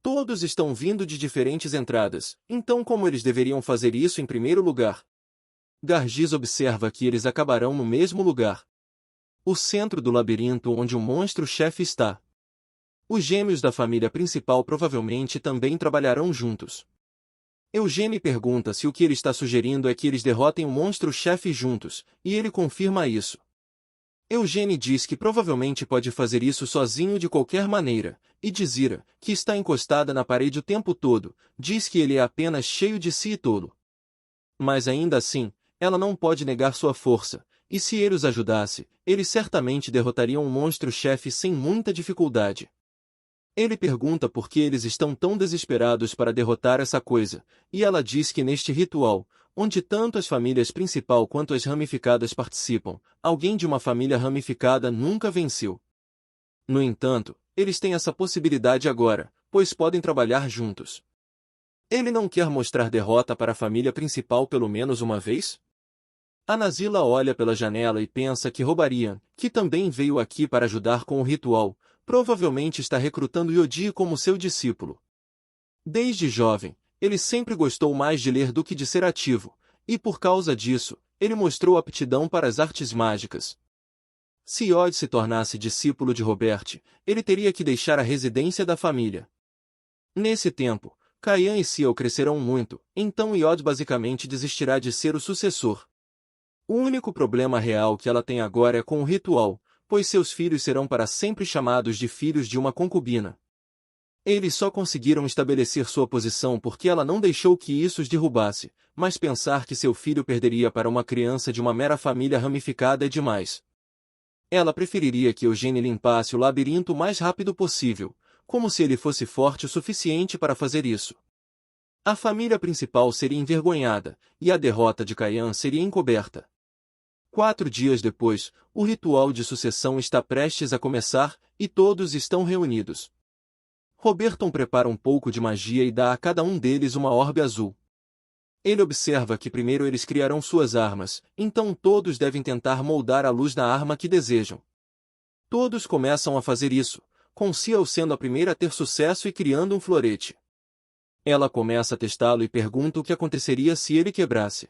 Todos estão vindo de diferentes entradas, então como eles deveriam fazer isso em primeiro lugar? Gargiz observa que eles acabarão no mesmo lugar. O centro do labirinto onde o monstro-chefe está. Os gêmeos da família principal provavelmente também trabalharão juntos. Eugênio pergunta se o que ele está sugerindo é que eles derrotem o monstro-chefe juntos, e ele confirma isso. Eugênio diz que provavelmente pode fazer isso sozinho de qualquer maneira, e Dizira, que está encostada na parede o tempo todo, diz que ele é apenas cheio de si e tolo. Mas ainda assim, ela não pode negar sua força, e se ele os ajudasse, eles certamente derrotariam o monstro-chefe sem muita dificuldade. Ele pergunta por que eles estão tão desesperados para derrotar essa coisa, e ela diz que neste ritual, onde tanto as famílias principal quanto as ramificadas participam, alguém de uma família ramificada nunca venceu. No entanto, eles têm essa possibilidade agora, pois podem trabalhar juntos. Ele não quer mostrar derrota para a família principal pelo menos uma vez? A Nazila olha pela janela e pensa que Robarian, que também veio aqui para ajudar com o ritual, provavelmente está recrutando Yodi como seu discípulo. Desde jovem, ele sempre gostou mais de ler do que de ser ativo, e por causa disso, ele mostrou aptidão para as artes mágicas. Se Yod se tornasse discípulo de Robert, ele teria que deixar a residência da família. Nesse tempo, Kayan e Ciel crescerão muito, então Yod basicamente desistirá de ser o sucessor. O único problema real que ela tem agora é com o ritual, pois seus filhos serão para sempre chamados de filhos de uma concubina. Eles só conseguiram estabelecer sua posição porque ela não deixou que isso os derrubasse, mas pensar que seu filho perderia para uma criança de uma mera família ramificada é demais. Ela preferiria que Eugênio limpasse o labirinto o mais rápido possível, como se ele fosse forte o suficiente para fazer isso. A família principal seria envergonhada, e a derrota de Kayan seria encoberta. 4 dias depois, o ritual de sucessão está prestes a começar, e todos estão reunidos. Roberton prepara um pouco de magia e dá a cada um deles uma orbe azul. Ele observa que primeiro eles criarão suas armas, então todos devem tentar moldar a luz na arma que desejam. Todos começam a fazer isso, com Ciel sendo a primeira a ter sucesso e criando um florete. Ela começa a testá-lo e pergunta o que aconteceria se ele quebrasse.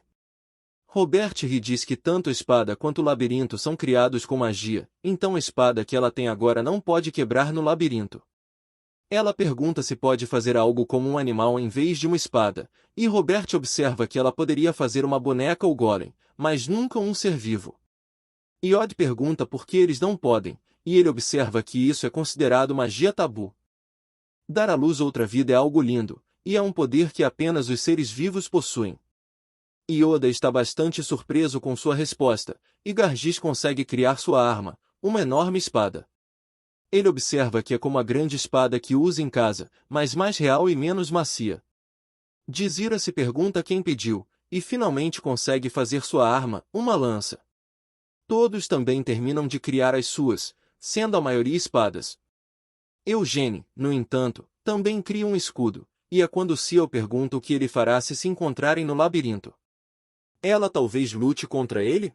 Robert ri diz que tanto a espada quanto o labirinto são criados com magia, então a espada que ela tem agora não pode quebrar no labirinto. Ela pergunta se pode fazer algo como um animal em vez de uma espada, e Robert observa que ela poderia fazer uma boneca ou golem, mas nunca um ser vivo. Yod pergunta por que eles não podem, e ele observa que isso é considerado magia tabu. Dar à luz outra vida é algo lindo, e é um poder que apenas os seres vivos possuem. Yoda está bastante surpreso com sua resposta, e Gargiz consegue criar sua arma, uma enorme espada. Ele observa que é como a grande espada que usa em casa, mas mais real e menos macia. Dizira se pergunta quem pediu, e finalmente consegue fazer sua arma, uma lança. Todos também terminam de criar as suas, sendo a maioria espadas. Eugênio, no entanto, também cria um escudo, e é quando Ciel pergunta o que ele fará se encontrarem no labirinto. Ela talvez lute contra ele?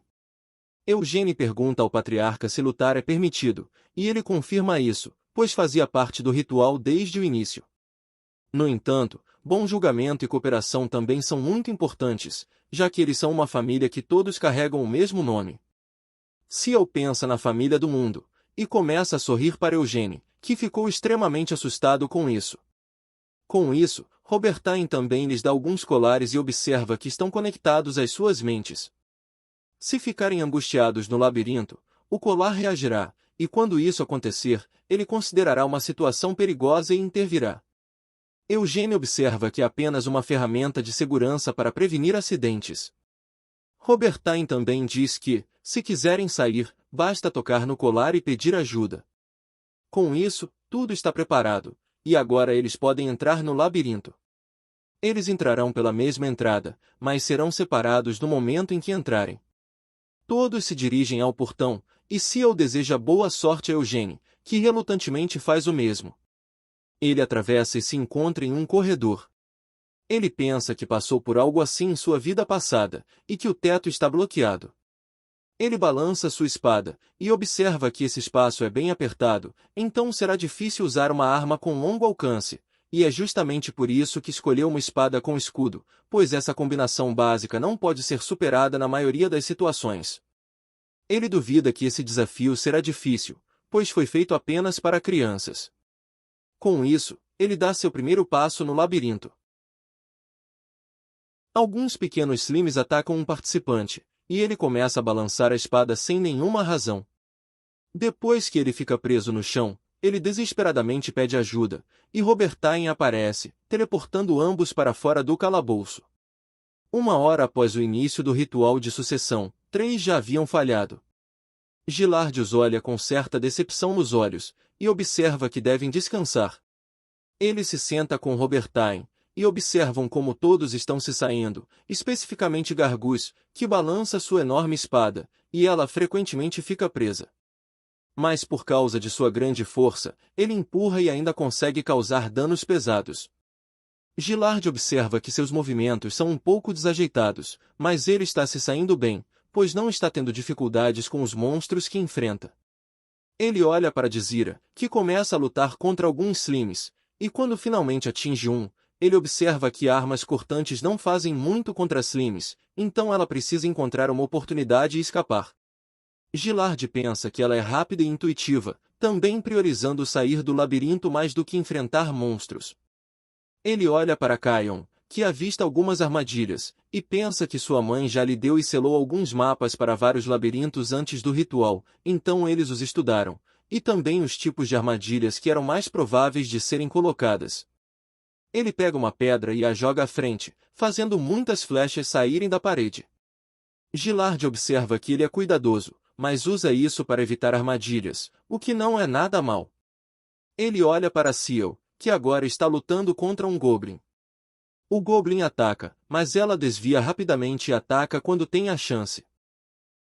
Eugênio pergunta ao patriarca se lutar é permitido, e ele confirma isso, pois fazia parte do ritual desde o início. No entanto, bom julgamento e cooperação também são muito importantes, já que eles são uma família que todos carregam o mesmo nome. Ciel pensa na família do mundo, e começa a sorrir para Eugênio, que ficou extremamente assustado com isso. Com isso, Robertain também lhes dá alguns colares e observa que estão conectados às suas mentes. Se ficarem angustiados no labirinto, o colar reagirá, e quando isso acontecer, ele considerará uma situação perigosa e intervirá. Eugênio observa que é apenas uma ferramenta de segurança para prevenir acidentes. Robertain também diz que, se quiserem sair, basta tocar no colar e pedir ajuda. Com isso, tudo está preparado, e agora eles podem entrar no labirinto. Eles entrarão pela mesma entrada, mas serão separados no momento em que entrarem. Todos se dirigem ao portão, e Ciel deseja boa sorte a Eugênio, que relutantemente faz o mesmo. Ele atravessa e se encontra em um corredor. Ele pensa que passou por algo assim em sua vida passada, e que o teto está bloqueado. Ele balança sua espada, e observa que esse espaço é bem apertado, então será difícil usar uma arma com longo alcance, e é justamente por isso que escolheu uma espada com escudo, pois essa combinação básica não pode ser superada na maioria das situações. Ele duvida que esse desafio será difícil, pois foi feito apenas para crianças. Com isso, ele dá seu primeiro passo no labirinto. Alguns pequenos slimes atacam um participante, e ele começa a balançar a espada sem nenhuma razão. Depois que ele fica preso no chão, ele desesperadamente pede ajuda, e Robertaen aparece, teleportando ambos para fora do calabouço. Uma hora após o início do ritual de sucessão, 3 já haviam falhado. Gilard os olha com certa decepção nos olhos, e observa que devem descansar. Ele se senta com Robertaen, e observam como todos estão se saindo, especificamente Gargus, que balança sua enorme espada, e ela frequentemente fica presa. Mas por causa de sua grande força, ele empurra e ainda consegue causar danos pesados. Gilard observa que seus movimentos são um pouco desajeitados, mas ele está se saindo bem, pois não está tendo dificuldades com os monstros que enfrenta. Ele olha para Dizira, que começa a lutar contra alguns slimes, e quando finalmente atinge um, ele observa que armas cortantes não fazem muito contra slimes, então ela precisa encontrar uma oportunidade e escapar. Gilard pensa que ela é rápida e intuitiva, também priorizando sair do labirinto mais do que enfrentar monstros. Ele olha para Kion, que avista algumas armadilhas, e pensa que sua mãe já lhe deu e selou alguns mapas para vários labirintos antes do ritual, então eles os estudaram, e também os tipos de armadilhas que eram mais prováveis de serem colocadas. Ele pega uma pedra e a joga à frente, fazendo muitas flechas saírem da parede. Gilard observa que ele é cuidadoso, mas usa isso para evitar armadilhas, o que não é nada mal. Ele olha para Ciel, que agora está lutando contra um Goblin. O Goblin ataca, mas ela desvia rapidamente e ataca quando tem a chance.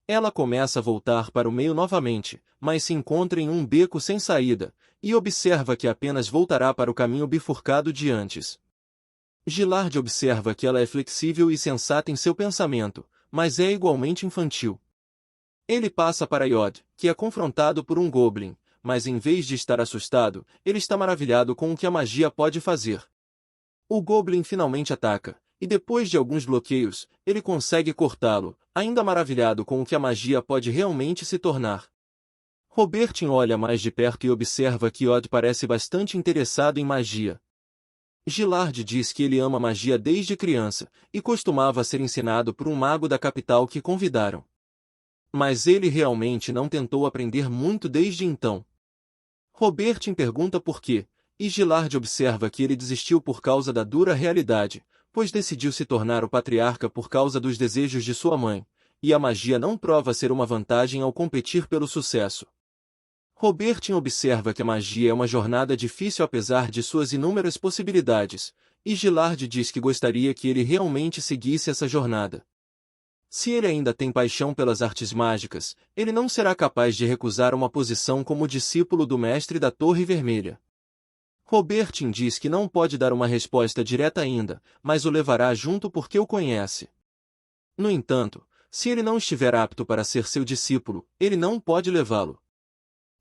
Ela começa a voltar para o meio novamente, mas se encontra em um beco sem saída, e observa que apenas voltará para o caminho bifurcado de antes. Gilard observa que ela é flexível e sensata em seu pensamento, mas é igualmente infantil. Ele passa para Iod, que é confrontado por um Goblin, mas em vez de estar assustado, ele está maravilhado com o que a magia pode fazer. O Goblin finalmente ataca, e depois de alguns bloqueios, ele consegue cortá-lo, ainda maravilhado com o que a magia pode realmente se tornar. Robertin olha mais de perto e observa que Iod parece bastante interessado em magia. Gilard diz que ele ama magia desde criança, e costumava ser ensinado por um mago da capital que convidaram. Mas ele realmente não tentou aprender muito desde então. Robertin pergunta por quê, e Gilard observa que ele desistiu por causa da dura realidade, pois decidiu se tornar o patriarca por causa dos desejos de sua mãe, e a magia não prova ser uma vantagem ao competir pelo sucesso. Robertin observa que a magia é uma jornada difícil apesar de suas inúmeras possibilidades, e Gilard diz que gostaria que ele realmente seguisse essa jornada. Se ele ainda tem paixão pelas artes mágicas, ele não será capaz de recusar uma posição como discípulo do Mestre da Torre Vermelha. Robertin diz que não pode dar uma resposta direta ainda, mas o levará junto porque o conhece. No entanto, se ele não estiver apto para ser seu discípulo, ele não pode levá-lo.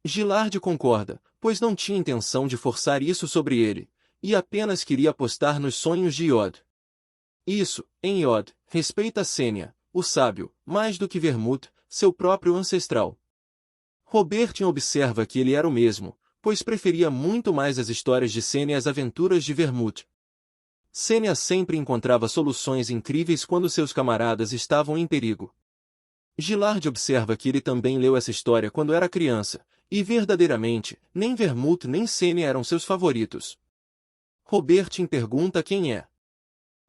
Gilard concorda, pois não tinha intenção de forçar isso sobre ele, e apenas queria apostar nos sonhos de Iod. Isso, em Iod, respeita Senia, o sábio, mais do que Vermut, seu próprio ancestral. Robertin observa que ele era o mesmo, pois preferia muito mais as histórias de Senia às aventuras de Vermut. Senia sempre encontrava soluções incríveis quando seus camaradas estavam em perigo. Gilard observa que ele também leu essa história quando era criança, e verdadeiramente, nem Vermut nem Senia eram seus favoritos. Robertin pergunta quem é.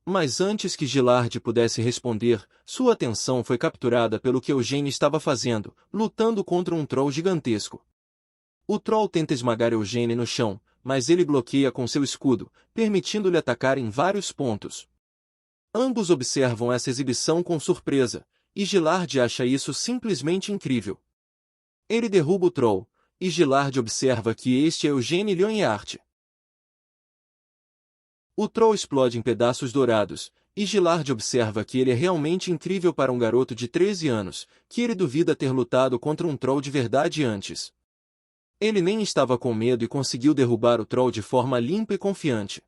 Mas antes que Gilard pudesse responder, sua atenção foi capturada pelo que Eugênio estava fazendo, lutando contra um troll gigantesco. O troll tenta esmagar Eugênio no chão, mas ele bloqueia com seu escudo, permitindo-lhe atacar em vários pontos. Ambos observam essa exibição com surpresa, e Gilard acha isso simplesmente incrível. Ele derruba o troll, e Gilard observa que este é Eugênio Lyonheart. O troll explode em pedaços dourados, e Gilard observa que ele é realmente incrível para um garoto de 13 anos, que ele duvida ter lutado contra um troll de verdade antes. Ele nem estava com medo e conseguiu derrubar o troll de forma limpa e confiante.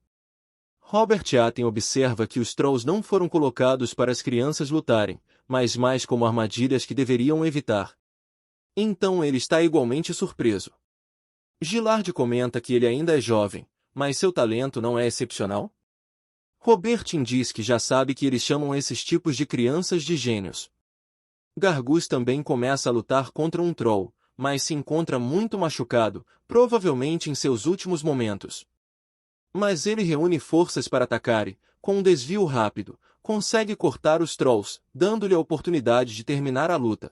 Robert Aten observa que os trolls não foram colocados para as crianças lutarem, mas mais como armadilhas que deveriam evitar. Então ele está igualmente surpreso. Gilard comenta que ele ainda é jovem, mas seu talento não é excepcional? Robertin diz que já sabe que eles chamam esses tipos de crianças de gênios. Gargus também começa a lutar contra um troll, mas se encontra muito machucado, provavelmente em seus últimos momentos. Mas ele reúne forças para atacar e, com um desvio rápido, consegue cortar os trolls, dando-lhe a oportunidade de terminar a luta.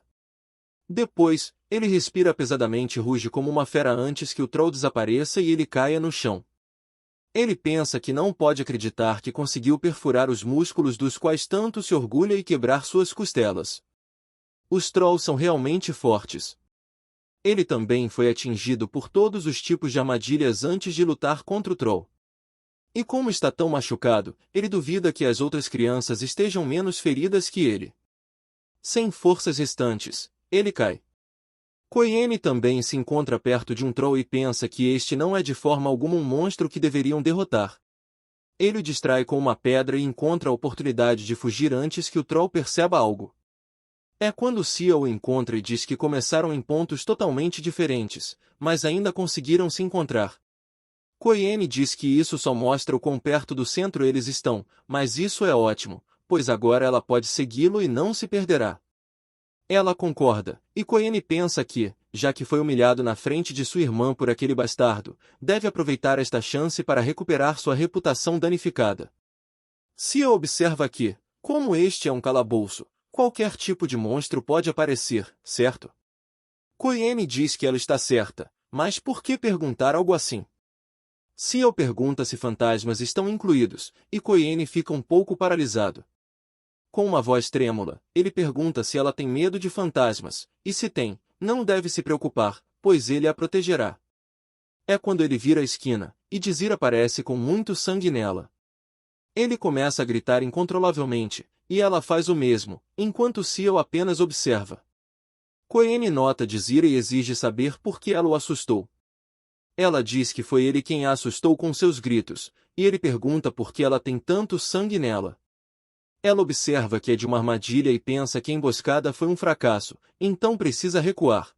Depois, ele respira pesadamente e ruge como uma fera antes que o troll desapareça e ele caia no chão. Ele pensa que não pode acreditar que conseguiu perfurar os músculos dos quais tanto se orgulha e quebrar suas costelas. Os trolls são realmente fortes. Ele também foi atingido por todos os tipos de armadilhas antes de lutar contra o troll. E como está tão machucado, ele duvida que as outras crianças estejam menos feridas que ele. Sem forças restantes, ele cai. Koyene também se encontra perto de um troll e pensa que este não é de forma alguma um monstro que deveriam derrotar. Ele o distrai com uma pedra e encontra a oportunidade de fugir antes que o troll perceba algo. É quando Cia o encontra e diz que começaram em pontos totalmente diferentes, mas ainda conseguiram se encontrar. Koyene diz que isso só mostra o quão perto do centro eles estão, mas isso é ótimo, pois agora ela pode segui-lo e não se perderá. Ela concorda, e Koyene pensa que, já que foi humilhado na frente de sua irmã por aquele bastardo, deve aproveitar esta chance para recuperar sua reputação danificada. Cia observa que, como este é um calabouço, qualquer tipo de monstro pode aparecer, certo? Koyene diz que ela está certa, mas por que perguntar algo assim? Cia pergunta se fantasmas estão incluídos, e Koyene fica um pouco paralisado. Com uma voz trêmula, ele pergunta se ela tem medo de fantasmas, e se tem, não deve se preocupar, pois ele a protegerá. É quando ele vira a esquina, e Dizir aparece com muito sangue nela. Ele começa a gritar incontrolavelmente, e ela faz o mesmo, enquanto Ciel apenas observa. Koyene nota Dizir e exige saber por que ela o assustou. Ela diz que foi ele quem a assustou com seus gritos, e ele pergunta por que ela tem tanto sangue nela. Ela observa que é de uma armadilha e pensa que a emboscada foi um fracasso, então precisa recuar.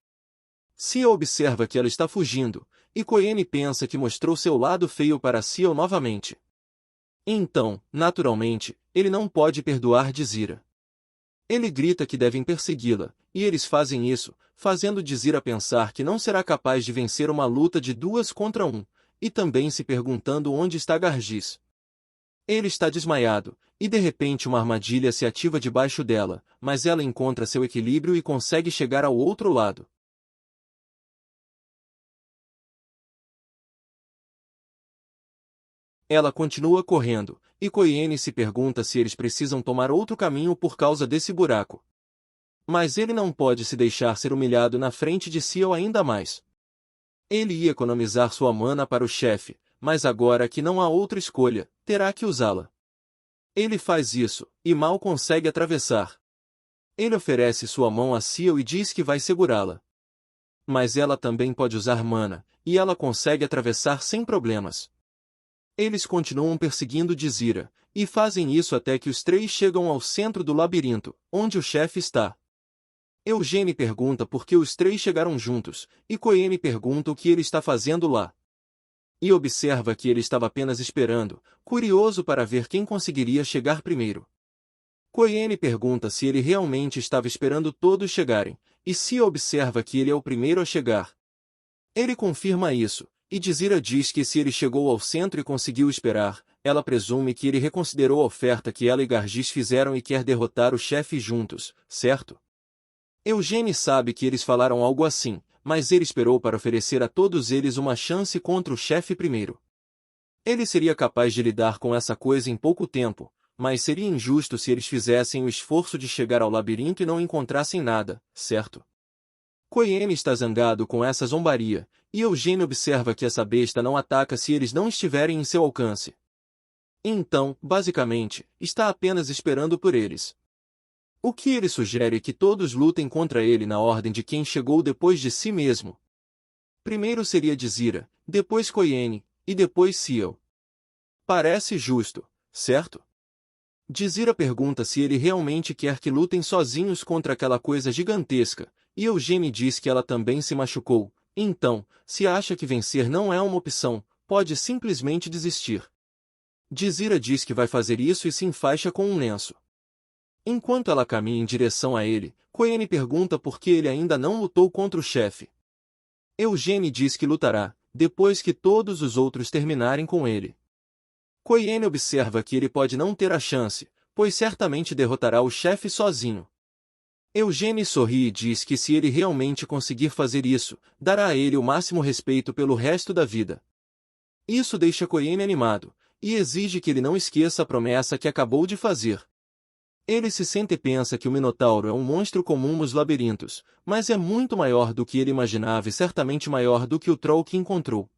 Ciel observa que ela está fugindo, e Koyene pensa que mostrou seu lado feio para Ciel novamente. Então, naturalmente, ele não pode perdoar Dizira. Ele grita que devem persegui-la, e eles fazem isso, fazendo Dizira pensar que não será capaz de vencer uma luta de 2 contra 1, e também se perguntando onde está Gargis. Ele está desmaiado, e de repente uma armadilha se ativa debaixo dela, mas ela encontra seu equilíbrio e consegue chegar ao outro lado. Ela continua correndo, e Koyene se pergunta se eles precisam tomar outro caminho por causa desse buraco. Mas ele não pode se deixar ser humilhado na frente de Ciel ainda mais. Ele ia economizar sua mana para o chefe, mas agora que não há outra escolha, terá que usá-la. Ele faz isso, e mal consegue atravessar. Ele oferece sua mão a Ciel e diz que vai segurá-la. Mas ela também pode usar mana, e ela consegue atravessar sem problemas. Eles continuam perseguindo Dizira, e fazem isso até que os 3 chegam ao centro do labirinto, onde o chefe está. Eugene pergunta por que os 3 chegaram juntos, e Koyene pergunta o que ele está fazendo lá. E observa que ele estava apenas esperando, curioso para ver quem conseguiria chegar primeiro. Koyene pergunta se ele realmente estava esperando todos chegarem, e Cia observa que ele é o primeiro a chegar. Ele confirma isso, e Dizira diz que se ele chegou ao centro e conseguiu esperar, ela presume que ele reconsiderou a oferta que ela e Gargis fizeram e quer derrotar o chefe juntos, certo? Eugene sabe que eles falaram algo assim, mas ele esperou para oferecer a todos eles uma chance contra o chefe primeiro. Ele seria capaz de lidar com essa coisa em pouco tempo, mas seria injusto se eles fizessem o esforço de chegar ao labirinto e não encontrassem nada, certo? Koyene está zangado com essa zombaria, e Eugene observa que essa besta não ataca se eles não estiverem em seu alcance. Então, basicamente, está apenas esperando por eles. O que ele sugere é que todos lutem contra ele na ordem de quem chegou depois de si mesmo. Primeiro seria Dizira, depois Koyene, e depois Ciel. Parece justo, certo? Dizira pergunta se ele realmente quer que lutem sozinhos contra aquela coisa gigantesca, e Eugene diz que ela também se machucou. Então, se acha que vencer não é uma opção, pode simplesmente desistir. Dizira diz que vai fazer isso e se enfaixa com um lenço. Enquanto ela caminha em direção a ele, Koyene pergunta por que ele ainda não lutou contra o chefe. Eugene diz que lutará, depois que todos os outros terminarem com ele. Koyene observa que ele pode não ter a chance, pois certamente derrotará o chefe sozinho. Eugene sorri e diz que se ele realmente conseguir fazer isso, dará a ele o máximo respeito pelo resto da vida. Isso deixa Koyene animado, e exige que ele não esqueça a promessa que acabou de fazer. Ele se sente e pensa que o Minotauro é um monstro comum nos labirintos, mas é muito maior do que ele imaginava e certamente maior do que o Troll que encontrou.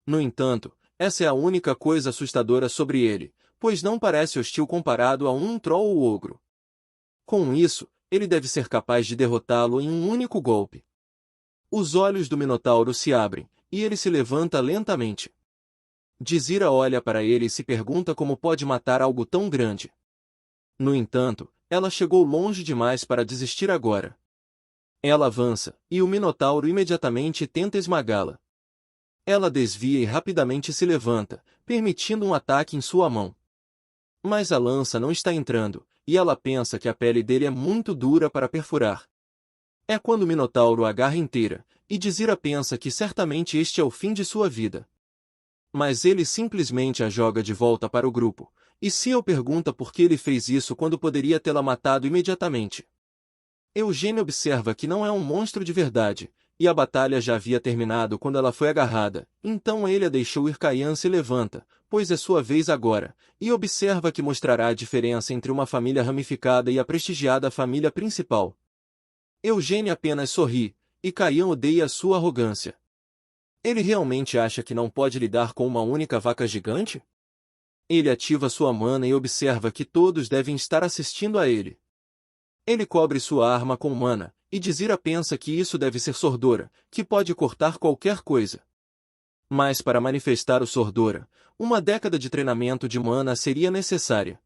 No entanto, essa é a única coisa assustadora sobre ele, pois não parece hostil comparado a um Troll ou ogro. Com isso, ele deve ser capaz de derrotá-lo em um único golpe. Os olhos do Minotauro se abrem, e ele se levanta lentamente. Dizira olha para ele e se pergunta como pode matar algo tão grande. No entanto, ela chegou longe demais para desistir agora. Ela avança, e o Minotauro imediatamente tenta esmagá-la. Ela desvia e rapidamente se levanta, permitindo um ataque em sua mão. Mas a lança não está entrando, e ela pensa que a pele dele é muito dura para perfurar. É quando o Minotauro a agarra inteira, e Dizira pensa que certamente este é o fim de sua vida. Mas ele simplesmente a joga de volta para o grupo, e Ciel pergunta por que ele fez isso quando poderia tê-la matado imediatamente. Eugênio observa que não é um monstro de verdade, e a batalha já havia terminado quando ela foi agarrada, então ele a deixou ir. Kayan se levanta, pois é sua vez agora, e observa que mostrará a diferença entre uma família ramificada e a prestigiada família principal. Eugênio apenas sorri, e Kayan odeia sua arrogância. Ele realmente acha que não pode lidar com uma única vaca gigante? Ele ativa sua mana e observa que todos devem estar assistindo a ele. Ele cobre sua arma com mana, e Dizira pensa que isso deve ser Sordora, que pode cortar qualquer coisa. Mas para manifestar o Sordora, uma década de treinamento de mana seria necessária.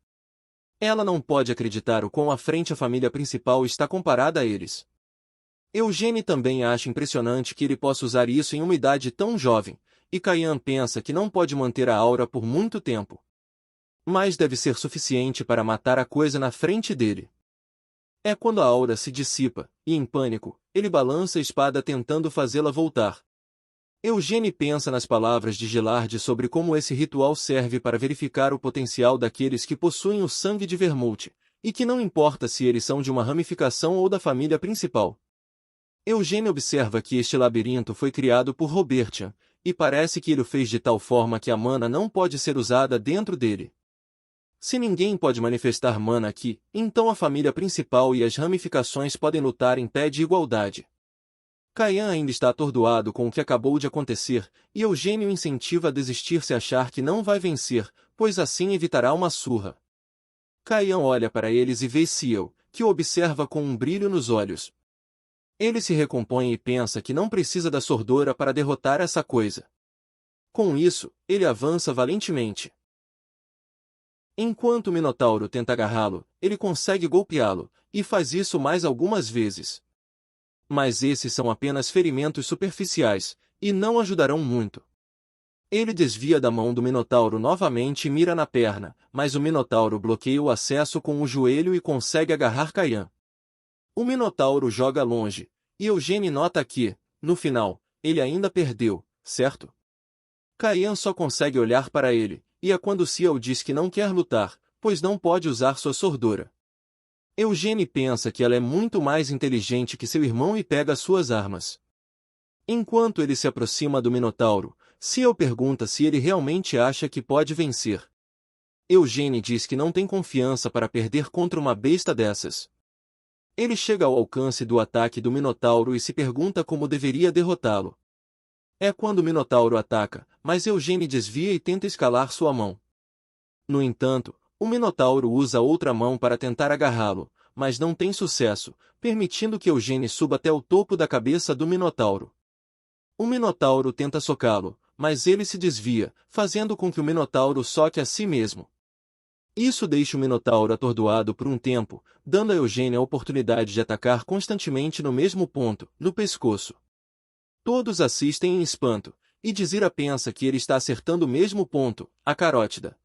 Ela não pode acreditar o quão à frente a família principal está comparada a eles. Eugene também acha impressionante que ele possa usar isso em uma idade tão jovem, e Kayan pensa que não pode manter a aura por muito tempo. Mas deve ser suficiente para matar a coisa na frente dele. É quando a aura se dissipa, e em pânico, ele balança a espada tentando fazê-la voltar. Eugene pensa nas palavras de Gilard sobre como esse ritual serve para verificar o potencial daqueles que possuem o sangue de Vermouth, e que não importa se eles são de uma ramificação ou da família principal. Eugene observa que este labirinto foi criado por Robertian, e parece que ele o fez de tal forma que a mana não pode ser usada dentro dele. Se ninguém pode manifestar mana aqui, então a família principal e as ramificações podem lutar em pé de igualdade. Kayan ainda está atordoado com o que acabou de acontecer, e Eugênio incentiva a desistir se achar que não vai vencer, pois assim evitará uma surra. Kayan olha para eles e vê Ciel, que o observa com um brilho nos olhos. Ele se recompõe e pensa que não precisa da Sordora para derrotar essa coisa. Com isso, ele avança valentemente. Enquanto o Minotauro tenta agarrá-lo, ele consegue golpeá-lo, e faz isso mais algumas vezes. Mas esses são apenas ferimentos superficiais, e não ajudarão muito. Ele desvia da mão do Minotauro novamente e mira na perna, mas o Minotauro bloqueia o acesso com o joelho e consegue agarrar Kayan. O Minotauro joga longe, e Eugene nota que, no final, ele ainda perdeu, certo? Kayan só consegue olhar para ele, e é quando Ciel diz que não quer lutar, pois não pode usar sua Sordora. Eugene pensa que ela é muito mais inteligente que seu irmão e pega suas armas. Enquanto ele se aproxima do Minotauro, Ciel pergunta se ele realmente acha que pode vencer. Eugene diz que não tem confiança para perder contra uma besta dessas. Ele chega ao alcance do ataque do Minotauro e se pergunta como deveria derrotá-lo. É quando o Minotauro ataca, mas Eugene desvia e tenta escalar sua mão. No entanto, o Minotauro usa outra mão para tentar agarrá-lo, mas não tem sucesso, permitindo que Eugênio suba até o topo da cabeça do Minotauro. O Minotauro tenta socá-lo, mas ele se desvia, fazendo com que o Minotauro soque a si mesmo. Isso deixa o Minotauro atordoado por um tempo, dando a Eugênio a oportunidade de atacar constantemente no mesmo ponto, no pescoço. Todos assistem em espanto, e Dizira pensa que ele está acertando o mesmo ponto, a carótida.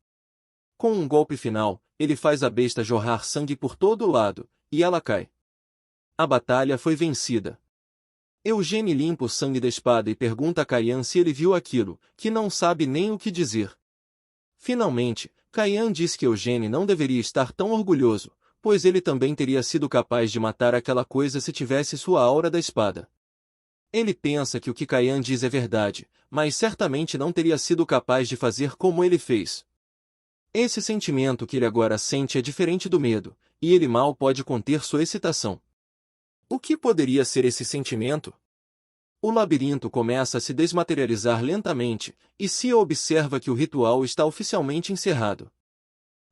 Com um golpe final, ele faz a besta jorrar sangue por todo o lado, e ela cai. A batalha foi vencida. Eugênio limpa o sangue da espada e pergunta a Caian se ele viu aquilo, que não sabe nem o que dizer. Finalmente, Caian diz que Eugênio não deveria estar tão orgulhoso, pois ele também teria sido capaz de matar aquela coisa se tivesse sua aura da espada. Ele pensa que o que Caian diz é verdade, mas certamente não teria sido capaz de fazer como ele fez. Esse sentimento que ele agora sente é diferente do medo, e ele mal pode conter sua excitação. O que poderia ser esse sentimento? O labirinto começa a se desmaterializar lentamente, e Cia observa que o ritual está oficialmente encerrado.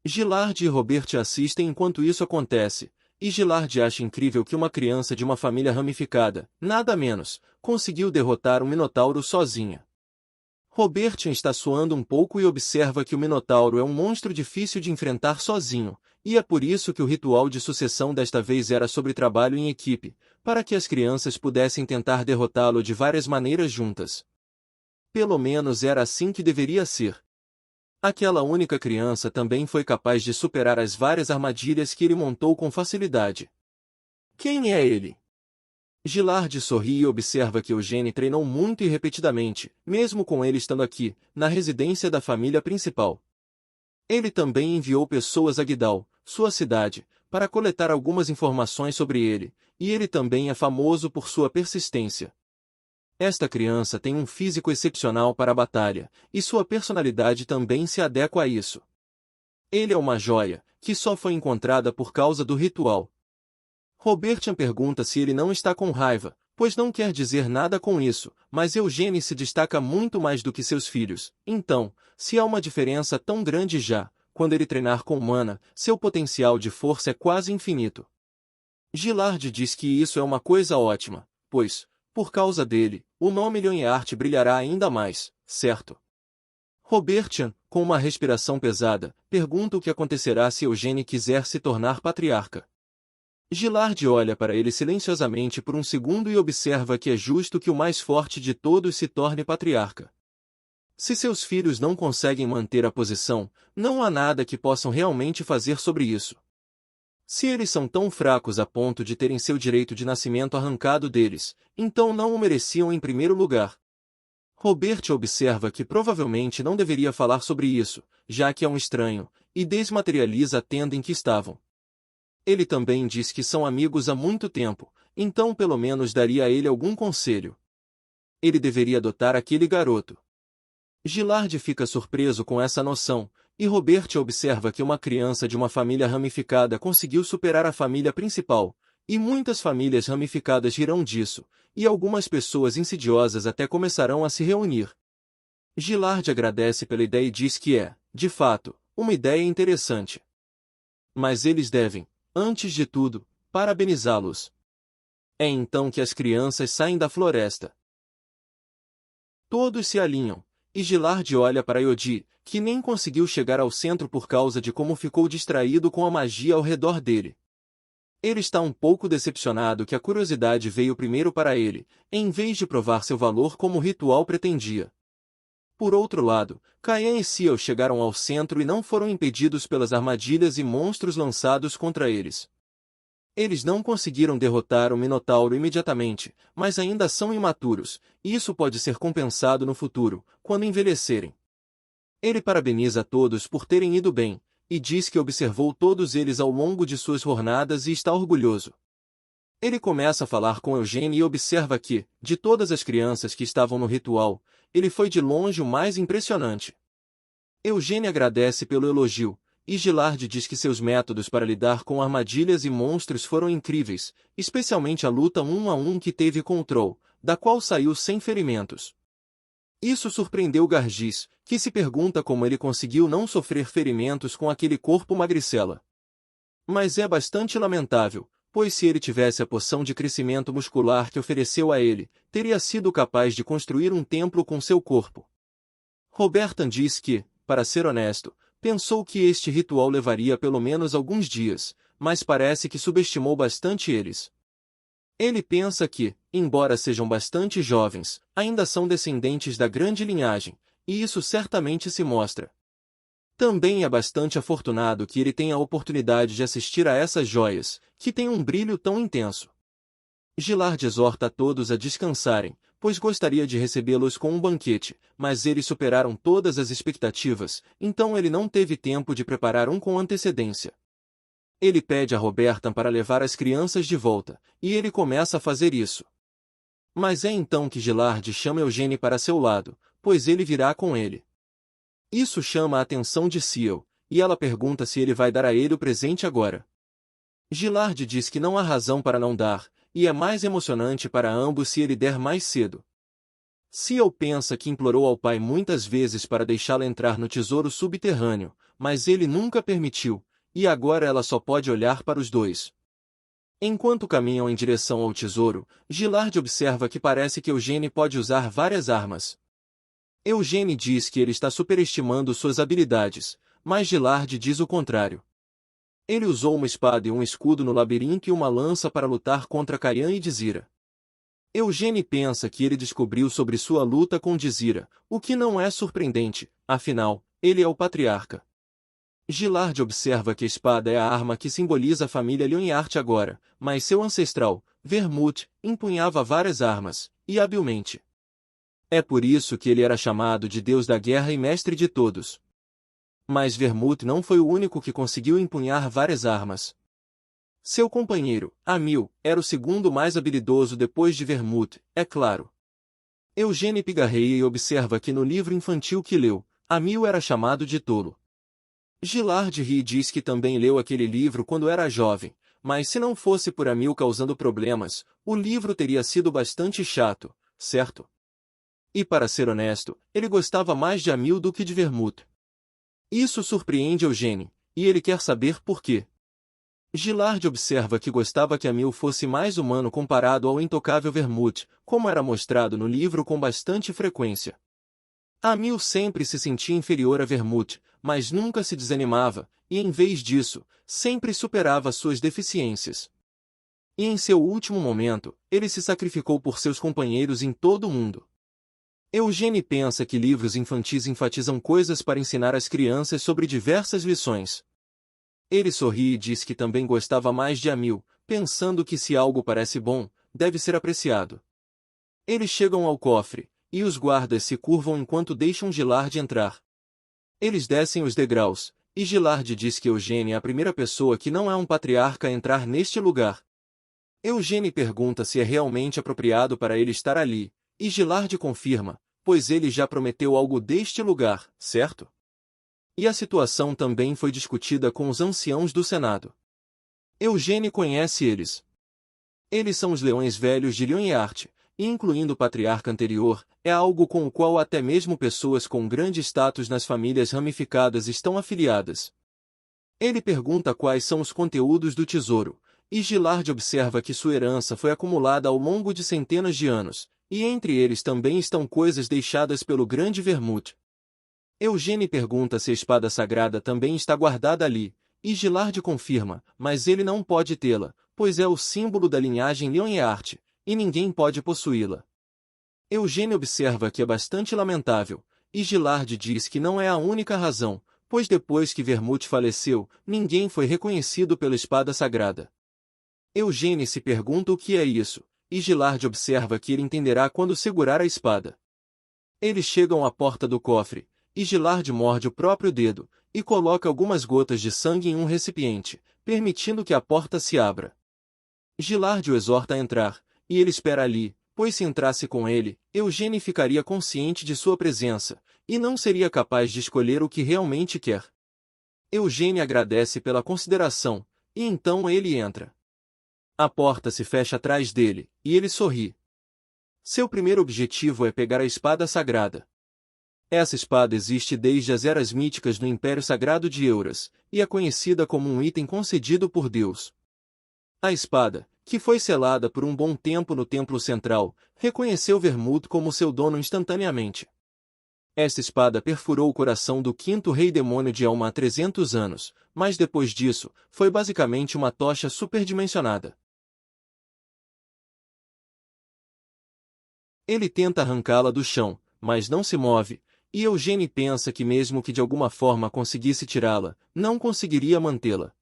Gilard e Robert assistem enquanto isso acontece, e Gilard acha incrível que uma criança de uma família ramificada, nada menos, conseguiu derrotar um Minotauro sozinha. Robert está suando um pouco e observa que o Minotauro é um monstro difícil de enfrentar sozinho, e é por isso que o ritual de sucessão desta vez era sobre trabalho em equipe, para que as crianças pudessem tentar derrotá-lo de várias maneiras juntas. Pelo menos era assim que deveria ser. Aquela única criança também foi capaz de superar as várias armadilhas que ele montou com facilidade. Quem é ele? Gilard sorri e observa que Eugênio treinou muito e repetidamente, mesmo com ele estando aqui, na residência da família principal. Ele também enviou pessoas a Guidal, sua cidade, para coletar algumas informações sobre ele, e ele também é famoso por sua persistência. Esta criança tem um físico excepcional para a batalha, e sua personalidade também se adequa a isso. Ele é uma joia, que só foi encontrada por causa do ritual. Robertian pergunta se ele não está com raiva, pois não quer dizer nada com isso, mas Eugênio se destaca muito mais do que seus filhos. Então, se há uma diferença tão grande já, quando ele treinar com Mana, seu potencial de força é quase infinito. Gilard diz que isso é uma coisa ótima, pois, por causa dele, o nome Leonhart brilhará ainda mais, certo? Robertian, com uma respiração pesada, pergunta o que acontecerá se Eugênio quiser se tornar patriarca. Gilard olha para ele silenciosamente por um segundo e observa que é justo que o mais forte de todos se torne patriarca. Se seus filhos não conseguem manter a posição, não há nada que possam realmente fazer sobre isso. Se eles são tão fracos a ponto de terem seu direito de nascimento arrancado deles, então não o mereciam em primeiro lugar. Robert observa que provavelmente não deveria falar sobre isso, já que é um estranho, e desmaterializa a tenda em que estavam. Ele também diz que são amigos há muito tempo, então pelo menos daria a ele algum conselho. Ele deveria adotar aquele garoto. Gilard fica surpreso com essa noção, e Robert observa que uma criança de uma família ramificada conseguiu superar a família principal, e muitas famílias ramificadas rirão disso, e algumas pessoas insidiosas até começarão a se reunir. Gilard agradece pela ideia e diz que é, de fato, uma ideia interessante. Mas eles devem, antes de tudo, parabenizá-los. É então que as crianças saem da floresta. Todos se alinham, e Gilard olha para Yodi, que nem conseguiu chegar ao centro por causa de como ficou distraído com a magia ao redor dele. Ele está um pouco decepcionado que a curiosidade veio primeiro para ele, em vez de provar seu valor como o ritual pretendia. Por outro lado, Caian e Ciel chegaram ao centro e não foram impedidos pelas armadilhas e monstros lançados contra eles. Eles não conseguiram derrotar o Minotauro imediatamente, mas ainda são imaturos, e isso pode ser compensado no futuro, quando envelhecerem. Ele parabeniza a todos por terem ido bem, e diz que observou todos eles ao longo de suas jornadas e está orgulhoso. Ele começa a falar com Eugênio e observa que, de todas as crianças que estavam no ritual, ele foi de longe o mais impressionante. Eugênio agradece pelo elogio, e Gilard diz que seus métodos para lidar com armadilhas e monstros foram incríveis, especialmente a luta 1 a 1 que teve com o Troll, da qual saiu sem ferimentos. Isso surpreendeu Gargis, que se pergunta como ele conseguiu não sofrer ferimentos com aquele corpo magricela. Mas é bastante lamentável, pois se ele tivesse a poção de crescimento muscular que ofereceu a ele, teria sido capaz de construir um templo com seu corpo. Robertan diz que, para ser honesto, pensou que este ritual levaria pelo menos alguns dias, mas parece que subestimou bastante eles. Ele pensa que, embora sejam bastante jovens, ainda são descendentes da grande linhagem, e isso certamente se mostra. Também é bastante afortunado que ele tenha a oportunidade de assistir a essas joias, que têm um brilho tão intenso. Gillard exorta a todos a descansarem, pois gostaria de recebê-los com um banquete, mas eles superaram todas as expectativas, então ele não teve tempo de preparar um com antecedência. Ele pede a Robertan para levar as crianças de volta, e ele começa a fazer isso. Mas é então que Gillard chama Eugênie para seu lado, pois ele virá com ele. Isso chama a atenção de Ciel, e ela pergunta se ele vai dar a ele o presente agora. Gillard diz que não há razão para não dar, e é mais emocionante para ambos se ele der mais cedo. Ciel pensa que implorou ao pai muitas vezes para deixá-la entrar no tesouro subterrâneo, mas ele nunca permitiu, e agora ela só pode olhar para os dois. Enquanto caminham em direção ao tesouro, Gillard observa que parece que Eugênie pode usar várias armas. Eugênie diz que ele está superestimando suas habilidades, mas Gillard diz o contrário. Ele usou uma espada e um escudo no labirinto e uma lança para lutar contra Caian e Dizira. Eugênie pensa que ele descobriu sobre sua luta com Dizira, o que não é surpreendente, afinal, ele é o patriarca. Gillard observa que a espada é a arma que simboliza a família Lyonheart agora, mas seu ancestral, Vermouth, empunhava várias armas, e habilmente. É por isso que ele era chamado de Deus da Guerra e Mestre de Todos. Mas Vermouth não foi o único que conseguiu empunhar várias armas. Seu companheiro, Amil, era o segundo mais habilidoso depois de Vermouth, é claro. Eugênie pigarreia e observa que no livro infantil que leu, Amil era chamado de tolo. Gillard ri e diz que também leu aquele livro quando era jovem, mas se não fosse por Amil causando problemas, o livro teria sido bastante chato, certo? E para ser honesto, ele gostava mais de Amil do que de Vermouth. Isso surpreende Eugênie, e ele quer saber por quê. Gillard observa que gostava que Amil fosse mais humano comparado ao intocável Vermouth, como era mostrado no livro com bastante frequência. Amil sempre se sentia inferior a Vermouth, mas nunca se desanimava, e em vez disso, sempre superava suas deficiências. E em seu último momento, ele se sacrificou por seus companheiros em todo o mundo. Eugênie pensa que livros infantis enfatizam coisas para ensinar às crianças sobre diversas lições. Ele sorri e diz que também gostava mais de Amil, pensando que se algo parece bom, deve ser apreciado. Eles chegam ao cofre, e os guardas se curvam enquanto deixam Gillard entrar. Eles descem os degraus, e Gillard diz que Eugênie é a primeira pessoa que não é um patriarca a entrar neste lugar. Eugênie pergunta se é realmente apropriado para ele estar ali, e Gillard confirma, pois ele já prometeu algo deste lugar, certo? E a situação também foi discutida com os anciãos do Senado. Eugênie conhece eles. Eles são os leões velhos de Lyonheart, e incluindo o patriarca anterior, é algo com o qual até mesmo pessoas com grande status nas famílias ramificadas estão afiliadas. Ele pergunta quais são os conteúdos do tesouro, e Gillard observa que sua herança foi acumulada ao longo de centenas de anos, e entre eles também estão coisas deixadas pelo grande Vermouth. Eugênie pergunta se a espada sagrada também está guardada ali, e Gillard confirma, mas ele não pode tê-la, pois é o símbolo da linhagem Lyonheart, e ninguém pode possuí-la. Eugênie observa que é bastante lamentável, e Gillard diz que não é a única razão, pois depois que Vermouth faleceu, ninguém foi reconhecido pela espada sagrada. Eugênie se pergunta o que é isso, e Gillard observa que ele entenderá quando segurar a espada. Eles chegam à porta do cofre, e Gillard morde o próprio dedo, e coloca algumas gotas de sangue em um recipiente, permitindo que a porta se abra. Gillard o exorta a entrar, e ele espera ali, pois se entrasse com ele, Eugênie ficaria consciente de sua presença, e não seria capaz de escolher o que realmente quer. Eugênie agradece pela consideração, e então ele entra. A porta se fecha atrás dele, e ele sorri. Seu primeiro objetivo é pegar a espada sagrada. Essa espada existe desde as eras míticas do Império Sagrado de Euras, e é conhecida como um item concedido por Deus. A espada, que foi selada por um bom tempo no Templo Central, reconheceu Vermut como seu dono instantaneamente. Esta espada perfurou o coração do quinto rei demônio de Elma há 300 anos, mas depois disso, foi basicamente uma tocha superdimensionada. Ele tenta arrancá-la do chão, mas não se move, e Eugene pensa que mesmo que de alguma forma conseguisse tirá-la, não conseguiria mantê-la.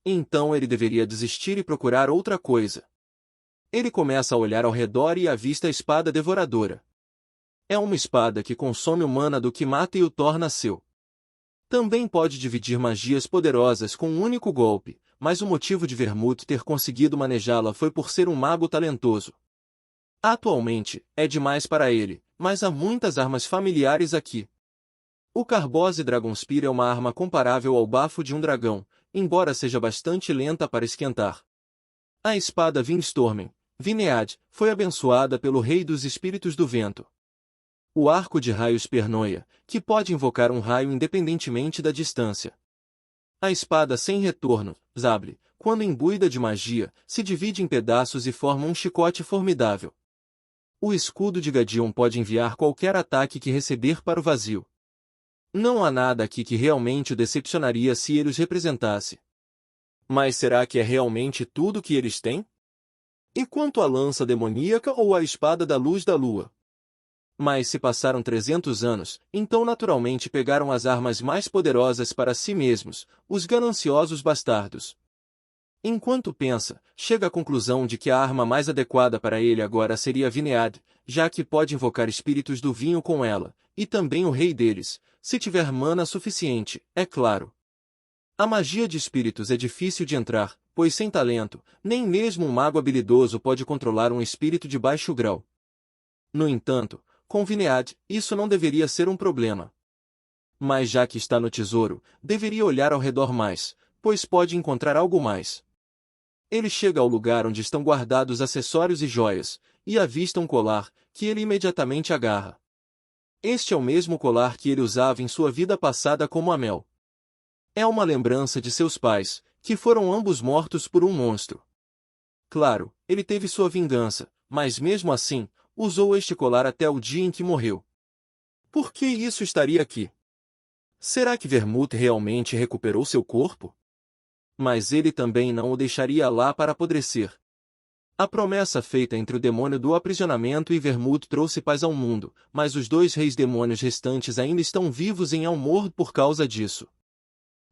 Então ele deveria desistir e procurar outra coisa. Ele começa a olhar ao redor e avista a espada devoradora. É uma espada que consome o mana do que mata e o torna seu. Também pode dividir magias poderosas com um único golpe, mas o motivo de Vermut ter conseguido manejá-la foi por ser um mago talentoso. Atualmente, é demais para ele, mas há muitas armas familiares aqui. O Carbose Dragonspear é uma arma comparável ao bafo de um dragão, embora seja bastante lenta para esquentar. A espada Windstormen, Vinead, foi abençoada pelo Rei dos Espíritos do Vento. O arco de raios Pernoia, que pode invocar um raio independentemente da distância. A espada sem retorno, Zable, quando imbuída de magia, se divide em pedaços e forma um chicote formidável. O escudo de Gadion pode enviar qualquer ataque que receber para o vazio. Não há nada aqui que realmente o decepcionaria se ele os representasse. Mas será que é realmente tudo que eles têm? E quanto à lança demoníaca ou à espada da luz da lua? Mas se passaram 300 anos, então naturalmente pegaram as armas mais poderosas para si mesmos, os gananciosos bastardos. Enquanto pensa, chega à conclusão de que a arma mais adequada para ele agora seria a Vinead, já que pode invocar espíritos do vinho com ela, e também o rei deles, se tiver mana suficiente, é claro. A magia de espíritos é difícil de entrar, pois sem talento, nem mesmo um mago habilidoso pode controlar um espírito de baixo grau. No entanto, com Vinead, isso não deveria ser um problema. Mas já que está no tesouro, deveria olhar ao redor mais, pois pode encontrar algo mais. Ele chega ao lugar onde estão guardados acessórios e joias, e avista um colar, que ele imediatamente agarra. Este é o mesmo colar que ele usava em sua vida passada como Amel. É uma lembrança de seus pais, que foram ambos mortos por um monstro. Claro, ele teve sua vingança, mas mesmo assim, usou este colar até o dia em que morreu. Por que isso estaria aqui? Será que Vermut realmente recuperou seu corpo? Mas ele também não o deixaria lá para apodrecer. A promessa feita entre o demônio do aprisionamento e Vermut trouxe paz ao mundo, mas os dois reis demônios restantes ainda estão vivos em Almor por causa disso.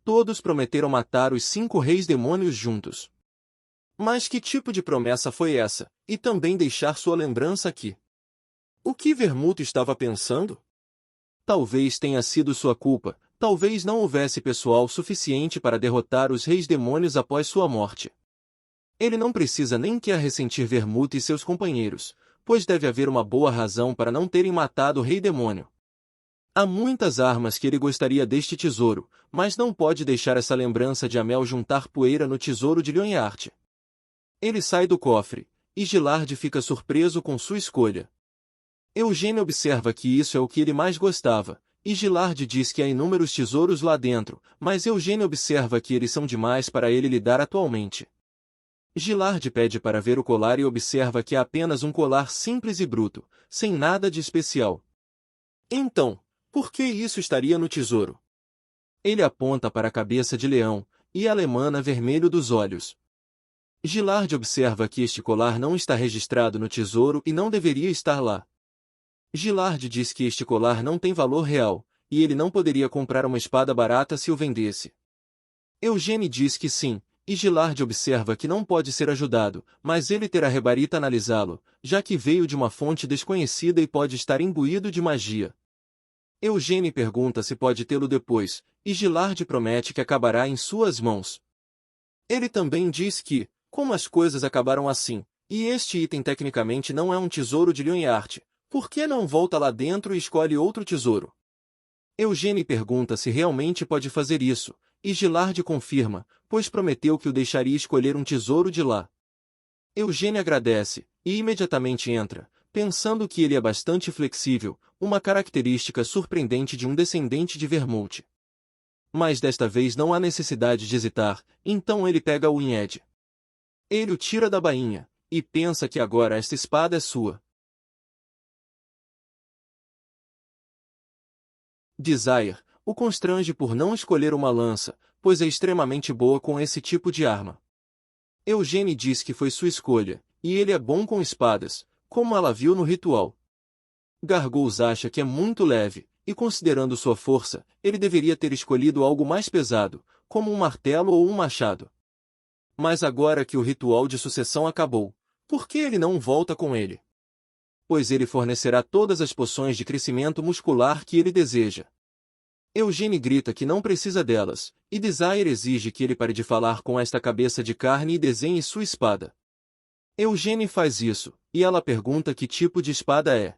Todos prometeram matar os 5 reis demônios juntos. Mas que tipo de promessa foi essa, e também deixar sua lembrança aqui? O que Vermut estava pensando? Talvez tenha sido sua culpa. Talvez não houvesse pessoal suficiente para derrotar os reis demônios após sua morte. Ele não precisa nem quer ressentir Vermut e seus companheiros, pois deve haver uma boa razão para não terem matado o rei demônio. Há muitas armas que ele gostaria deste tesouro, mas não pode deixar essa lembrança de Amel juntar poeira no tesouro de Lionheart. Ele sai do cofre, e Gilard fica surpreso com sua escolha. Eugênio observa que isso é o que ele mais gostava, e Gilard diz que há inúmeros tesouros lá dentro, mas Eugênio observa que eles são demais para ele lidar atualmente. Gilard pede para ver o colar e observa que é apenas um colar simples e bruto, sem nada de especial. Então, por que isso estaria no tesouro? Ele aponta para a cabeça de leão, e a alemana vermelho dos olhos. Gilard observa que este colar não está registrado no tesouro e não deveria estar lá. Gilard diz que este colar não tem valor real, e ele não poderia comprar uma espada barata se o vendesse. Eugênie diz que sim, e Gilard observa que não pode ser ajudado, mas ele terá Rebarita analisá-lo, já que veio de uma fonte desconhecida e pode estar imbuído de magia. Eugênie pergunta se pode tê-lo depois, e Gilard promete que acabará em suas mãos. Ele também diz que, como as coisas acabaram assim, e este item tecnicamente não é um tesouro de Lionheart, por que não volta lá dentro e escolhe outro tesouro? Eugênie pergunta se realmente pode fazer isso, e Gilard confirma, pois prometeu que o deixaria escolher um tesouro de lá. Eugênie agradece, e imediatamente entra, pensando que ele é bastante flexível, uma característica surpreendente de um descendente de Vermouth. Mas desta vez não há necessidade de hesitar, então ele pega o Unyad. Ele o tira da bainha, e pensa que agora esta espada é sua. Desire o constrange por não escolher uma lança, pois é extremamente boa com esse tipo de arma. Eugene diz que foi sua escolha, e ele é bom com espadas, como ela viu no ritual. Gargouls acha que é muito leve, e considerando sua força, ele deveria ter escolhido algo mais pesado, como um martelo ou um machado. Mas agora que o ritual de sucessão acabou, por que ele não volta com ele? Pois ele fornecerá todas as poções de crescimento muscular que ele deseja. Eugene grita que não precisa delas, e Desire exige que ele pare de falar com esta cabeça de carne e desenhe sua espada. Eugene faz isso, e ela pergunta que tipo de espada é.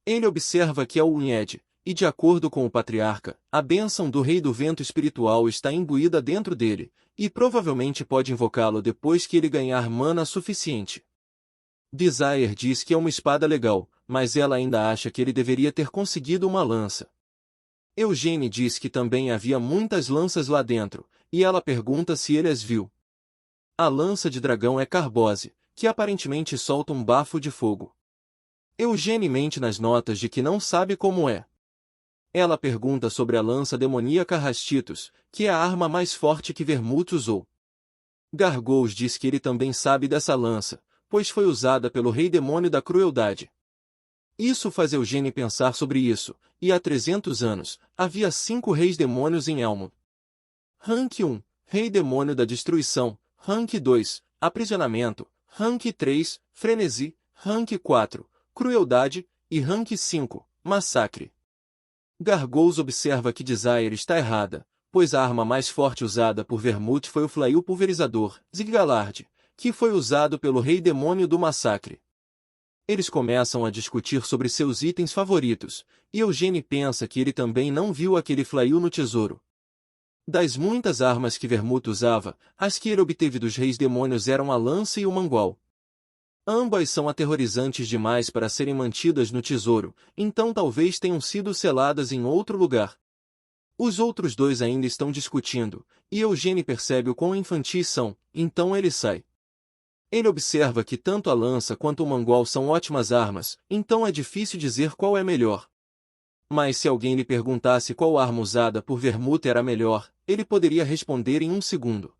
Ele observa que é o Unyad, e de acordo com o patriarca, a bênção do rei do vento espiritual está imbuída dentro dele, e provavelmente pode invocá-lo depois que ele ganhar mana suficiente. Desire diz que é uma espada legal, mas ela ainda acha que ele deveria ter conseguido uma lança. Eugene diz que também havia muitas lanças lá dentro, e ela pergunta se ele as viu. A lança de dragão é carbose, que aparentemente solta um bafo de fogo. Eugene mente nas notas de que não sabe como é. Ela pergunta sobre a lança demoníaca Rastitos, que é a arma mais forte que Vermouth usou. Gargouls diz que ele também sabe dessa lança, pois foi usada pelo rei demônio da crueldade. Isso faz Eugene pensar sobre isso, e há 300 anos, havia 5 reis demônios em Elmo. Rank 1, Rei Demônio da Destruição, Rank 2, Aprisionamento, Rank 3, Frenesi, Rank 4, Crueldade, e Rank 5, Massacre. Gargouls observa que Desire está errada, pois a arma mais forte usada por Vermouth foi o flail pulverizador, Ziggalard, que foi usado pelo Rei Demônio do Massacre. Eles começam a discutir sobre seus itens favoritos, e Eugene pensa que ele também não viu aquele flail no tesouro. Das muitas armas que Vermouth usava, as que ele obteve dos reis demônios eram a lança e o mangual. Ambas são aterrorizantes demais para serem mantidas no tesouro, então talvez tenham sido seladas em outro lugar. Os outros dois ainda estão discutindo, e Eugene percebe o quão infantis são, então ele sai. Ele observa que tanto a lança quanto o mangual são ótimas armas, então é difícil dizer qual é melhor. Mas se alguém lhe perguntasse qual arma usada por Vermouth era melhor, ele poderia responder em um segundo.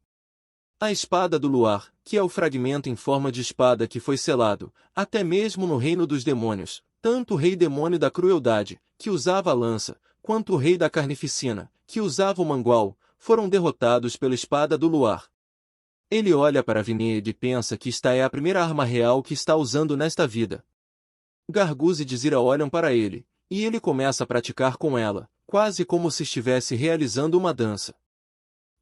A espada do luar, que é o fragmento em forma de espada que foi selado, até mesmo no reino dos demônios, tanto o rei demônio da crueldade, que usava a lança, quanto o rei da carnificina, que usava o mangual, foram derrotados pela espada do luar. Ele olha para Vined e pensa que esta é a primeira arma real que está usando nesta vida. Gargouls e Desira olham para ele, e ele começa a praticar com ela, quase como se estivesse realizando uma dança.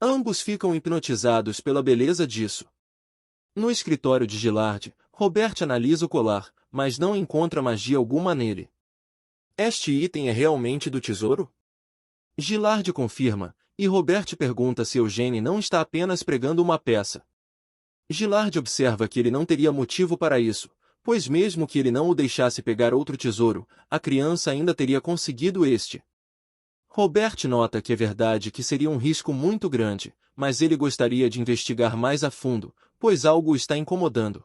Ambos ficam hipnotizados pela beleza disso. No escritório de Gillard, Robert analisa o colar, mas não encontra magia alguma nele. Este item é realmente do tesouro? Gillard confirma, e Robert pergunta se Eugene não está apenas pregando uma peça. Gillard observa que ele não teria motivo para isso, pois mesmo que ele não o deixasse pegar outro tesouro, a criança ainda teria conseguido este. Robert nota que é verdade que seria um risco muito grande, mas ele gostaria de investigar mais a fundo, pois algo o está incomodando.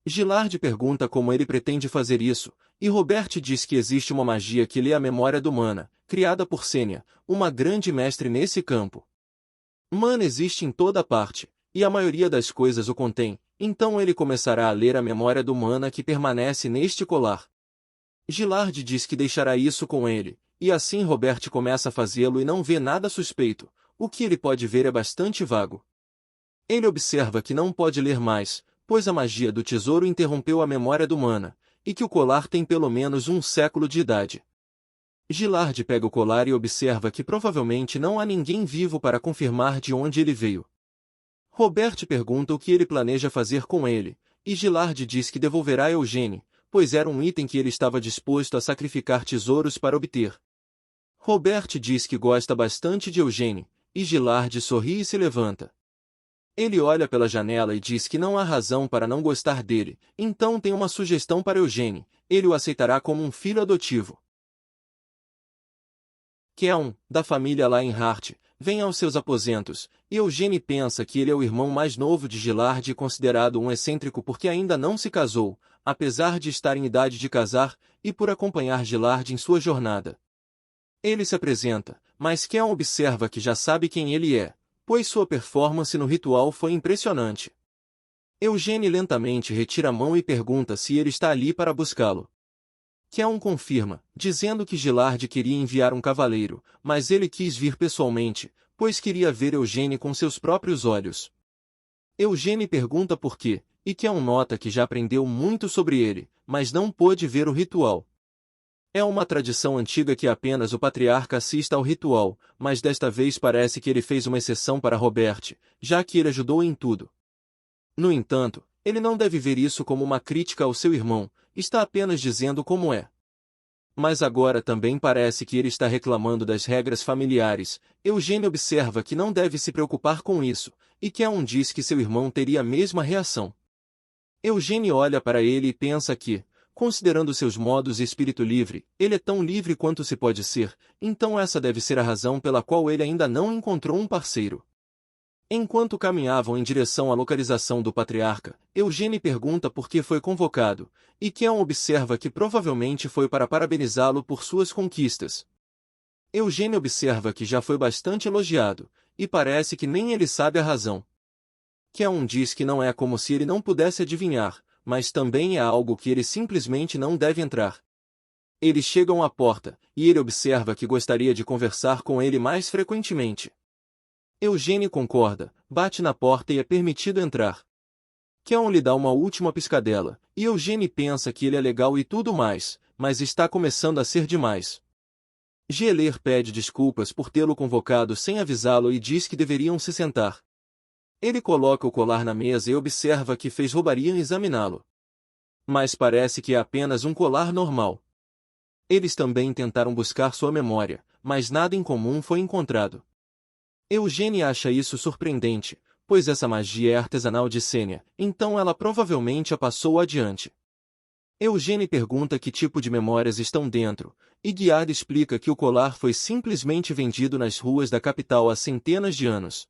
Gillard pergunta como ele pretende fazer isso, e Robert diz que existe uma magia que lê a memória do Mana, criada por Senia, uma grande mestre nesse campo. Mana existe em toda parte, e a maioria das coisas o contém, então ele começará a ler a memória do Mana que permanece neste colar. Gillard diz que deixará isso com ele, e assim Robert começa a fazê-lo e não vê nada suspeito, o que ele pode ver é bastante vago. Ele observa que não pode ler mais, pois a magia do tesouro interrompeu a memória do Mana, e que o colar tem pelo menos um século de idade. Gillard pega o colar e observa que provavelmente não há ninguém vivo para confirmar de onde ele veio. Robert pergunta o que ele planeja fazer com ele, e Gillard diz que devolverá a Eugene, pois era um item que ele estava disposto a sacrificar tesouros para obter. Robert diz que gosta bastante de Eugene, e Gillard sorri e se levanta. Ele olha pela janela e diz que não há razão para não gostar dele, então tem uma sugestão para Eugene: ele o aceitará como um filho adotivo. Keon, da família Lionheart, vem aos seus aposentos, e Eugene pensa que ele é o irmão mais novo de Gillard e considerado um excêntrico porque ainda não se casou, apesar de estar em idade de casar, e por acompanhar Gillard em sua jornada. Ele se apresenta, mas Keon observa que já sabe quem ele é, pois sua performance no ritual foi impressionante. Eugene lentamente retira a mão e pergunta se ele está ali para buscá-lo. Keon confirma, dizendo que Gillard queria enviar um cavaleiro, mas ele quis vir pessoalmente, pois queria ver Eugene com seus próprios olhos. Eugene pergunta por quê, e Keon nota que já aprendeu muito sobre ele, mas não pôde ver o ritual. É uma tradição antiga que apenas o patriarca assista ao ritual, mas desta vez parece que ele fez uma exceção para Robert, já que ele ajudou em tudo. No entanto, ele não deve ver isso como uma crítica ao seu irmão, está apenas dizendo como é. Mas agora também parece que ele está reclamando das regras familiares. Eugênio observa que não deve se preocupar com isso, e Keon diz que seu irmão teria a mesma reação. Eugênio olha para ele e pensa que, considerando seus modos e espírito livre, ele é tão livre quanto se pode ser, então essa deve ser a razão pela qual ele ainda não encontrou um parceiro. Enquanto caminhavam em direção à localização do patriarca, Eugênio pergunta por que foi convocado, e Keon observa que provavelmente foi para parabenizá-lo por suas conquistas. Eugênio observa que já foi bastante elogiado, e parece que nem ele sabe a razão. Keon diz que não é como se ele não pudesse adivinhar, mas também é algo que ele simplesmente não deve entrar. Eles chegam à porta, e ele observa que gostaria de conversar com ele mais frequentemente. Eugênio concorda, bate na porta e é permitido entrar. Keon lhe dá uma última piscadela, e Eugênio pensa que ele é legal e tudo mais, mas está começando a ser demais. Geller pede desculpas por tê-lo convocado sem avisá-lo e diz que deveriam se sentar. Ele coloca o colar na mesa e observa que fez roubaria em examiná-lo. Mas parece que é apenas um colar normal. Eles também tentaram buscar sua memória, mas nada em comum foi encontrado. Eugênio acha isso surpreendente, pois essa magia é artesanal de Sênia, então ela provavelmente a passou adiante. Eugênio pergunta que tipo de memórias estão dentro, e Guiard explica que o colar foi simplesmente vendido nas ruas da capital há centenas de anos.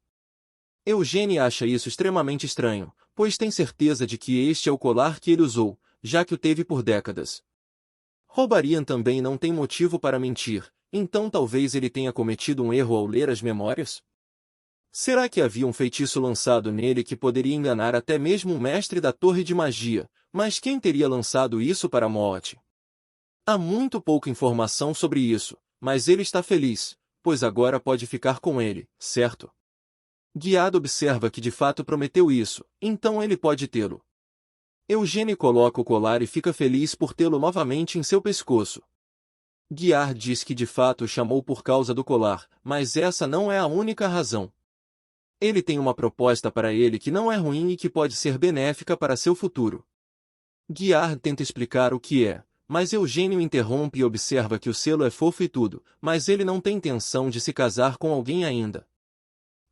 Eugênio acha isso extremamente estranho, pois tem certeza de que este é o colar que ele usou, já que o teve por décadas. Roubarian também não tem motivo para mentir, então talvez ele tenha cometido um erro ao ler as memórias? Será que havia um feitiço lançado nele que poderia enganar até mesmo um mestre da Torre de Magia, mas quem teria lançado isso para Moot? Há muito pouca informação sobre isso, mas ele está feliz, pois agora pode ficar com ele, certo? Guiado observa que de fato prometeu isso, então ele pode tê-lo. Eugênio coloca o colar e fica feliz por tê-lo novamente em seu pescoço. Guiard diz que de fato o chamou por causa do colar, mas essa não é a única razão. Ele tem uma proposta para ele que não é ruim e que pode ser benéfica para seu futuro. Guiard tenta explicar o que é, mas Eugênio interrompe e observa que o selo é fofo e tudo, mas ele não tem intenção de se casar com alguém ainda.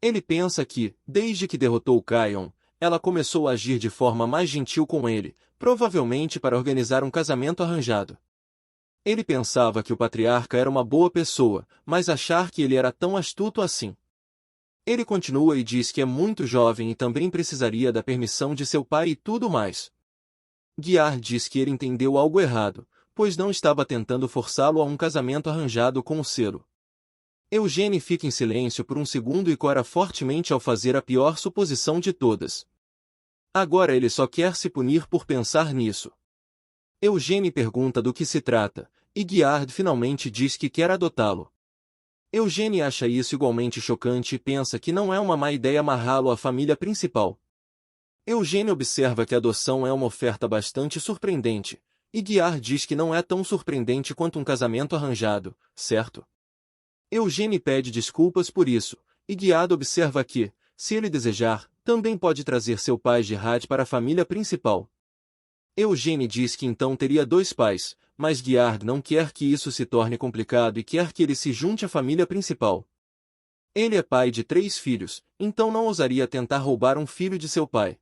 Ele pensa que, desde que derrotou Kion, ela começou a agir de forma mais gentil com ele, provavelmente para organizar um casamento arranjado. Ele pensava que o patriarca era uma boa pessoa, mas achar que ele era tão astuto assim. Ele continua e diz que é muito jovem e também precisaria da permissão de seu pai e tudo mais. Guiard diz que ele entendeu algo errado, pois não estava tentando forçá-lo a um casamento arranjado com o selo. Eugênio fica em silêncio por um segundo e cora fortemente ao fazer a pior suposição de todas. Agora ele só quer se punir por pensar nisso. Eugênio pergunta do que se trata, e Guiard finalmente diz que quer adotá-lo. Eugênio acha isso igualmente chocante e pensa que não é uma má ideia amarrá-lo à família principal. Eugênio observa que a adoção é uma oferta bastante surpreendente, e Guiard diz que não é tão surpreendente quanto um casamento arranjado, certo? Eugênio pede desculpas por isso, e Guiard observa que, se ele desejar, também pode trazer seu pai Gerard para a família principal. Eugênio diz que então teria dois pais, mas Guiard não quer que isso se torne complicado e quer que ele se junte à família principal. Ele é pai de 3 filhos, então não ousaria tentar roubar um filho de seu pai.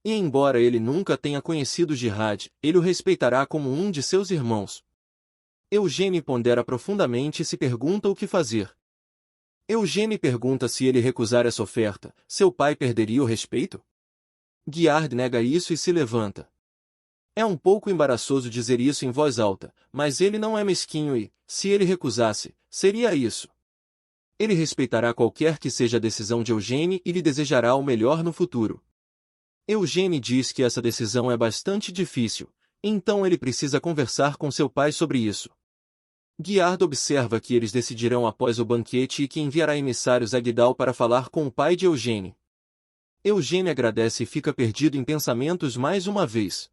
E embora ele nunca tenha conhecido Jihad, ele o respeitará como um de seus irmãos. Eugênio pondera profundamente e se pergunta o que fazer. Eugênio pergunta se ele recusar essa oferta, seu pai perderia o respeito? Guiard nega isso e se levanta. É um pouco embaraçoso dizer isso em voz alta, mas ele não é mesquinho e, se ele recusasse, seria isso. Ele respeitará qualquer que seja a decisão de Eugênio e lhe desejará o melhor no futuro. Eugênio diz que essa decisão é bastante difícil, então ele precisa conversar com seu pai sobre isso. Guiard observa que eles decidirão após o banquete e que enviará emissários a Guidal para falar com o pai de Eugênio. Eugênio agradece e fica perdido em pensamentos mais uma vez.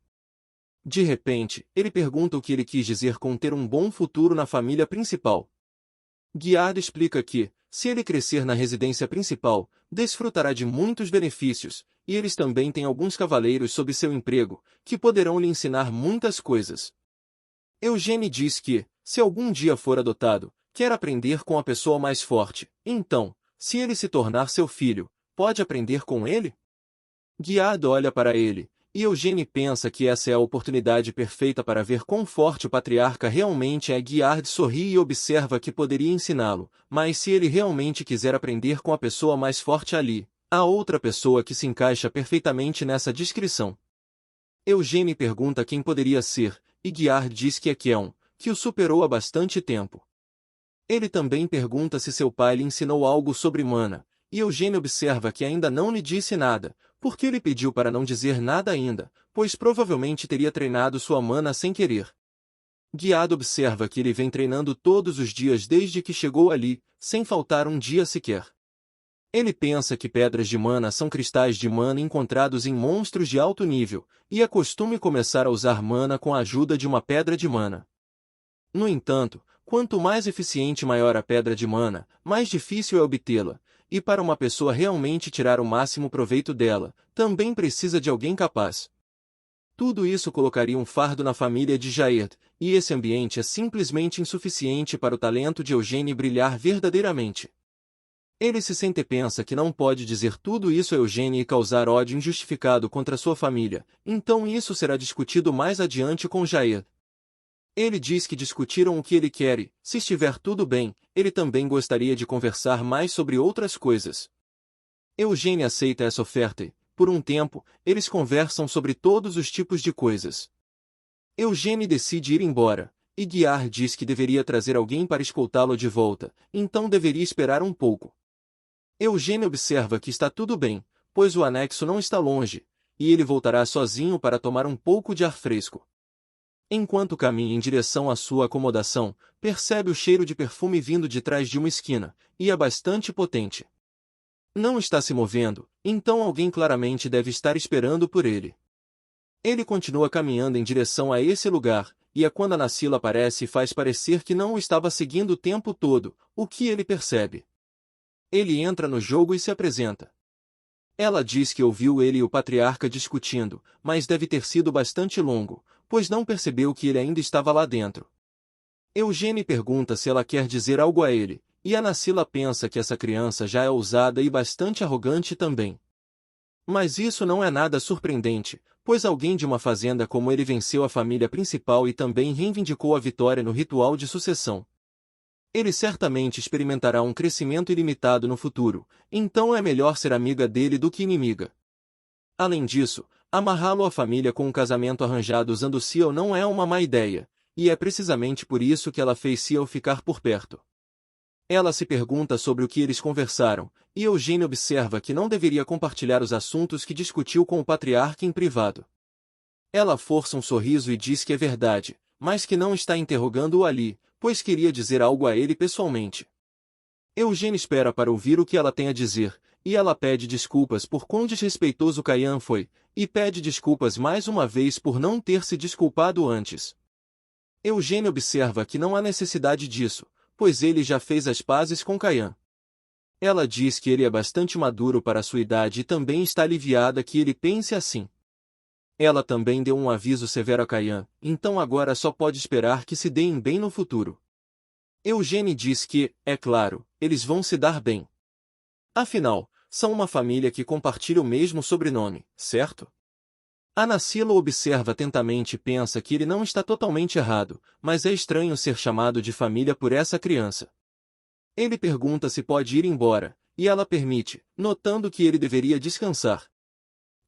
De repente, ele pergunta o que ele quis dizer com ter um bom futuro na família principal. Guiard explica que, se ele crescer na residência principal, desfrutará de muitos benefícios, e eles também têm alguns cavaleiros sob seu emprego, que poderão lhe ensinar muitas coisas. Eugênio diz que, se algum dia for adotado, quer aprender com a pessoa mais forte, então, se ele se tornar seu filho, pode aprender com ele? Guiard olha para ele, e Eugênio pensa que essa é a oportunidade perfeita para ver quão forte o patriarca realmente é. Guiard sorri e observa que poderia ensiná-lo, mas se ele realmente quiser aprender com a pessoa mais forte ali, há outra pessoa que se encaixa perfeitamente nessa descrição. Eugênio pergunta quem poderia ser, e Guiard diz que é Keon, que o superou há bastante tempo. Ele também pergunta se seu pai lhe ensinou algo sobre mana, e Eugênio observa que ainda não lhe disse nada, porque ele pediu para não dizer nada ainda, pois provavelmente teria treinado sua mana sem querer. Guiard observa que ele vem treinando todos os dias desde que chegou ali, sem faltar um dia sequer. Ele pensa que pedras de mana são cristais de mana encontrados em monstros de alto nível, e é costume começar a usar mana com a ajuda de uma pedra de mana. No entanto, quanto mais eficiente e maior a pedra de mana, mais difícil é obtê-la, e para uma pessoa realmente tirar o máximo proveito dela, também precisa de alguém capaz. Tudo isso colocaria um fardo na família de Jair, e esse ambiente é simplesmente insuficiente para o talento de Eugênio brilhar verdadeiramente. Ele se sente e pensa que não pode dizer tudo isso a Eugênio e causar ódio injustificado contra sua família, então isso será discutido mais adiante com Jair. Ele diz que discutiram o que ele quer e, se estiver tudo bem, ele também gostaria de conversar mais sobre outras coisas. Eugênio aceita essa oferta e, por um tempo, eles conversam sobre todos os tipos de coisas. Eugênio decide ir embora, e Guiard diz que deveria trazer alguém para escoltá-lo de volta, então deveria esperar um pouco. Eugênio observa que está tudo bem, pois o anexo não está longe, e ele voltará sozinho para tomar um pouco de ar fresco. Enquanto caminha em direção à sua acomodação, percebe o cheiro de perfume vindo de trás de uma esquina, e é bastante potente. Não está se movendo, então alguém claramente deve estar esperando por ele. Ele continua caminhando em direção a esse lugar, e é quando a Nassila aparece e faz parecer que não o estava seguindo o tempo todo, o que ele percebe. Ele entra no jogo e se apresenta. Ela diz que ouviu ele e o patriarca discutindo, mas deve ter sido bastante longo, pois não percebeu que ele ainda estava lá dentro. Eugênio pergunta se ela quer dizer algo a ele, e a Nassila pensa que essa criança já é ousada e bastante arrogante também. Mas isso não é nada surpreendente, pois alguém de uma fazenda como ele venceu a família principal e também reivindicou a vitória no ritual de sucessão. Ele certamente experimentará um crescimento ilimitado no futuro, então é melhor ser amiga dele do que inimiga. Além disso, amarrá-lo à família com um casamento arranjado usando Ciel não é uma má ideia, e é precisamente por isso que ela fez Ciel ficar por perto. Ela se pergunta sobre o que eles conversaram, e Eugênio observa que não deveria compartilhar os assuntos que discutiu com o patriarca em privado. Ela força um sorriso e diz que é verdade, mas que não está interrogando-o ali, pois queria dizer algo a ele pessoalmente. Eugênio espera para ouvir o que ela tem a dizer, e ela pede desculpas por quão desrespeitoso Kayan foi, e pede desculpas mais uma vez por não ter se desculpado antes. Eugênio observa que não há necessidade disso, pois ele já fez as pazes com Kayan. Ela diz que ele é bastante maduro para sua idade e também está aliviada que ele pense assim. Ela também deu um aviso severo a Kayan, então agora só pode esperar que se deem bem no futuro. Eugênie diz que, é claro, eles vão se dar bem. Afinal, são uma família que compartilha o mesmo sobrenome, certo? Anacilo observa atentamente e pensa que ele não está totalmente errado, mas é estranho ser chamado de família por essa criança. Ele pergunta se pode ir embora, e ela permite, notando que ele deveria descansar.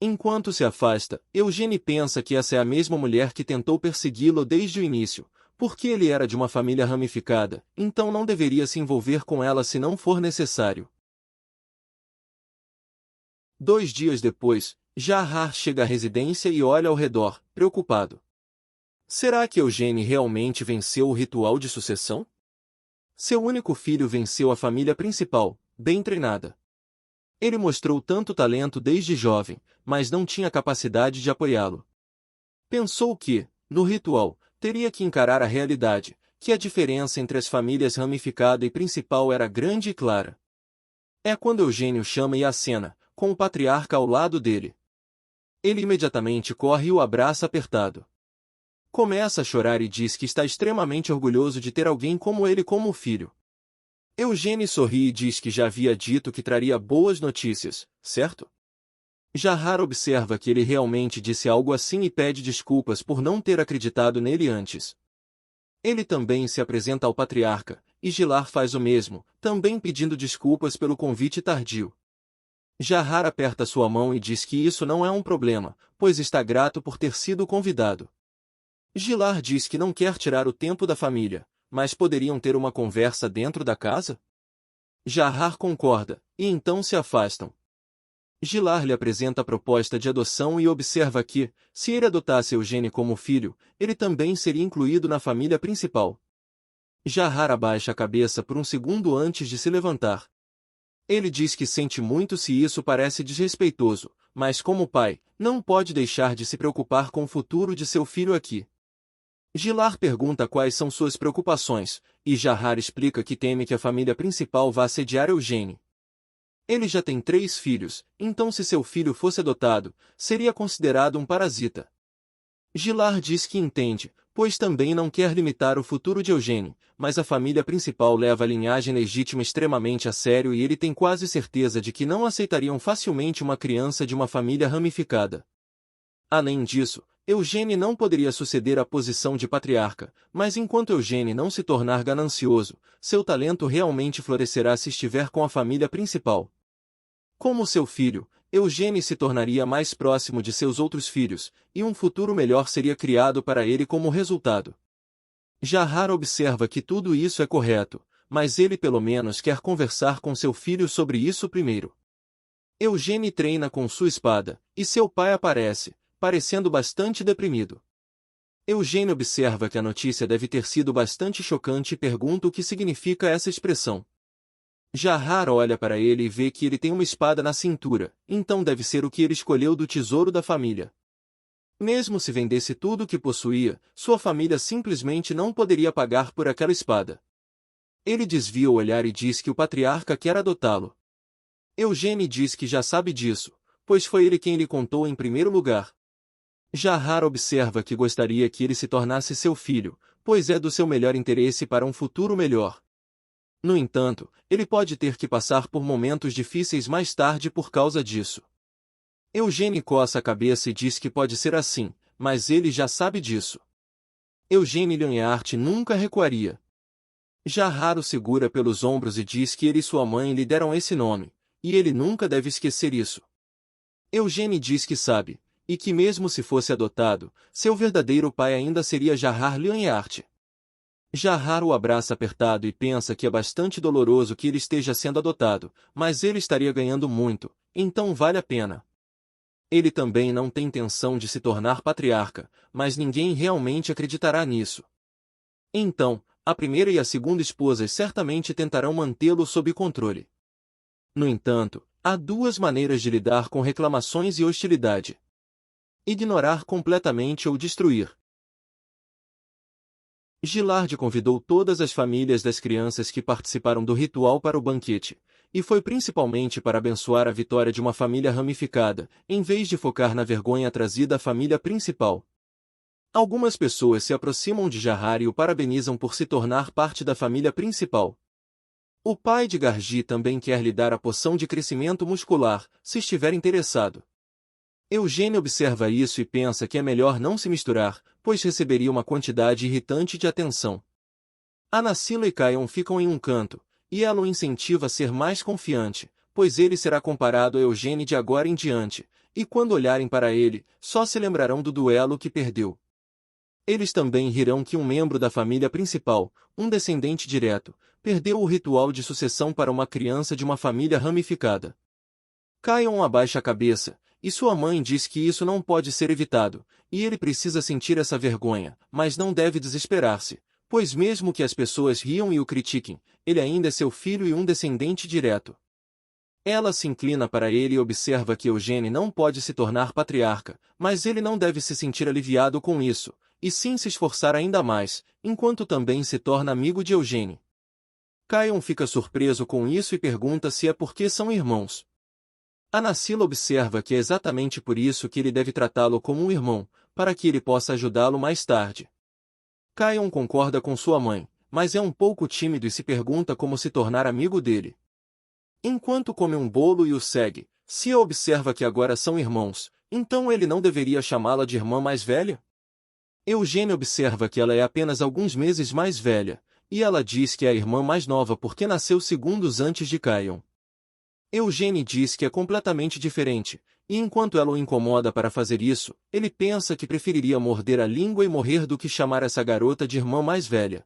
Enquanto se afasta, Eugênie pensa que essa é a mesma mulher que tentou persegui-lo desde o início, porque ele era de uma família ramificada, então não deveria se envolver com ela se não for necessário. 2 dias depois, Jahar chega à residência e olha ao redor, preocupado. Será que Eugênie realmente venceu o ritual de sucessão? Seu único filho venceu a família principal, bem treinada. Ele mostrou tanto talento desde jovem, mas não tinha capacidade de apoiá-lo. Pensou que, no ritual, teria que encarar a realidade, que a diferença entre as famílias ramificada e principal era grande e clara. É quando Eugênio chama e acena, com o patriarca ao lado dele. Ele imediatamente corre e o abraça apertado. Começa a chorar e diz que está extremamente orgulhoso de ter alguém como ele como filho. Eugênio sorri e diz que já havia dito que traria boas notícias, certo? Jahar observa que ele realmente disse algo assim e pede desculpas por não ter acreditado nele antes. Ele também se apresenta ao patriarca, e Gilar faz o mesmo, também pedindo desculpas pelo convite tardio. Jahar aperta sua mão e diz que isso não é um problema, pois está grato por ter sido convidado. Gilar diz que não quer tirar o tempo da família, mas poderiam ter uma conversa dentro da casa? Jahar concorda, e então se afastam. Gilar lhe apresenta a proposta de adoção e observa que, se ele adotasse Eugênie como filho, ele também seria incluído na família principal. Jahar abaixa a cabeça por um segundo antes de se levantar. Ele diz que sente muito se isso parece desrespeitoso, mas como pai, não pode deixar de se preocupar com o futuro de seu filho aqui. Gilar pergunta quais são suas preocupações, e Jahar explica que teme que a família principal vá assediar Eugênie. Ele já tem 3 filhos, então se seu filho fosse adotado, seria considerado um parasita. Gilar diz que entende, pois também não quer limitar o futuro de Eugênie, mas a família principal leva a linhagem legítima extremamente a sério e ele tem quase certeza de que não aceitariam facilmente uma criança de uma família ramificada. Além disso, Eugênie não poderia suceder à posição de patriarca, mas enquanto Eugênie não se tornar ganancioso, seu talento realmente florescerá se estiver com a família principal. Como seu filho, Eugênie se tornaria mais próximo de seus outros filhos, e um futuro melhor seria criado para ele como resultado. Jahar observa que tudo isso é correto, mas ele pelo menos quer conversar com seu filho sobre isso primeiro. Eugênie treina com sua espada, e seu pai aparece, parecendo bastante deprimido. Eugênie observa que a notícia deve ter sido bastante chocante e pergunta o que significa essa expressão. Jahar olha para ele e vê que ele tem uma espada na cintura, então deve ser o que ele escolheu do tesouro da família. Mesmo se vendesse tudo o que possuía, sua família simplesmente não poderia pagar por aquela espada. Ele desvia o olhar e diz que o patriarca quer adotá-lo. Eugênie diz que já sabe disso, pois foi ele quem lhe contou em primeiro lugar. Jahar observa que gostaria que ele se tornasse seu filho, pois é do seu melhor interesse para um futuro melhor. No entanto, ele pode ter que passar por momentos difíceis mais tarde por causa disso. Eugênie coça a cabeça e diz que pode ser assim, mas ele já sabe disso. Eugênie Lionheart nunca recuaria. Jahar o segura pelos ombros e diz que ele e sua mãe lhe deram esse nome, e ele nunca deve esquecer isso. Eugênie diz que sabe, e que mesmo se fosse adotado, seu verdadeiro pai ainda seria Jahar Lionheart. Jahar o abraça apertado e pensa que é bastante doloroso que ele esteja sendo adotado, mas ele estaria ganhando muito, então vale a pena. Ele também não tem intenção de se tornar patriarca, mas ninguém realmente acreditará nisso. Então, a primeira e a segunda esposas certamente tentarão mantê-lo sob controle. No entanto, há 2 maneiras de lidar com reclamações e hostilidade: ignorar completamente ou destruir. Gilard convidou todas as famílias das crianças que participaram do ritual para o banquete, e foi principalmente para abençoar a vitória de uma família ramificada, em vez de focar na vergonha trazida à família principal. Algumas pessoas se aproximam de Jahar e o parabenizam por se tornar parte da família principal. O pai de Gargi também quer lhe dar a poção de crescimento muscular, se estiver interessado. Eugênio observa isso e pensa que é melhor não se misturar, pois receberia uma quantidade irritante de atenção. Anacila e Caion ficam em um canto, e ela o incentiva a ser mais confiante, pois ele será comparado a Eugênio de agora em diante, e quando olharem para ele, só se lembrarão do duelo que perdeu. Eles também rirão que um membro da família principal, um descendente direto, perdeu o ritual de sucessão para uma criança de uma família ramificada. Caion abaixa a cabeça, e sua mãe diz que isso não pode ser evitado, e ele precisa sentir essa vergonha, mas não deve desesperar-se, pois mesmo que as pessoas riam e o critiquem, ele ainda é seu filho e um descendente direto. Ela se inclina para ele e observa que Eugênio não pode se tornar patriarca, mas ele não deve se sentir aliviado com isso, e sim se esforçar ainda mais, enquanto também se torna amigo de Eugênio. Caion fica surpreso com isso e pergunta se é porque são irmãos. Anacila observa que é exatamente por isso que ele deve tratá-lo como um irmão, para que ele possa ajudá-lo mais tarde. Caion concorda com sua mãe, mas é um pouco tímido e se pergunta como se tornar amigo dele. Enquanto come um bolo e o segue, Cia observa que agora são irmãos, então ele não deveria chamá-la de irmã mais velha? Eugênio observa que ela é apenas alguns meses mais velha, e ela diz que é a irmã mais nova porque nasceu segundos antes de Caion. Eugênio diz que é completamente diferente, e enquanto ela o incomoda para fazer isso, ele pensa que preferiria morder a língua e morrer do que chamar essa garota de irmã mais velha.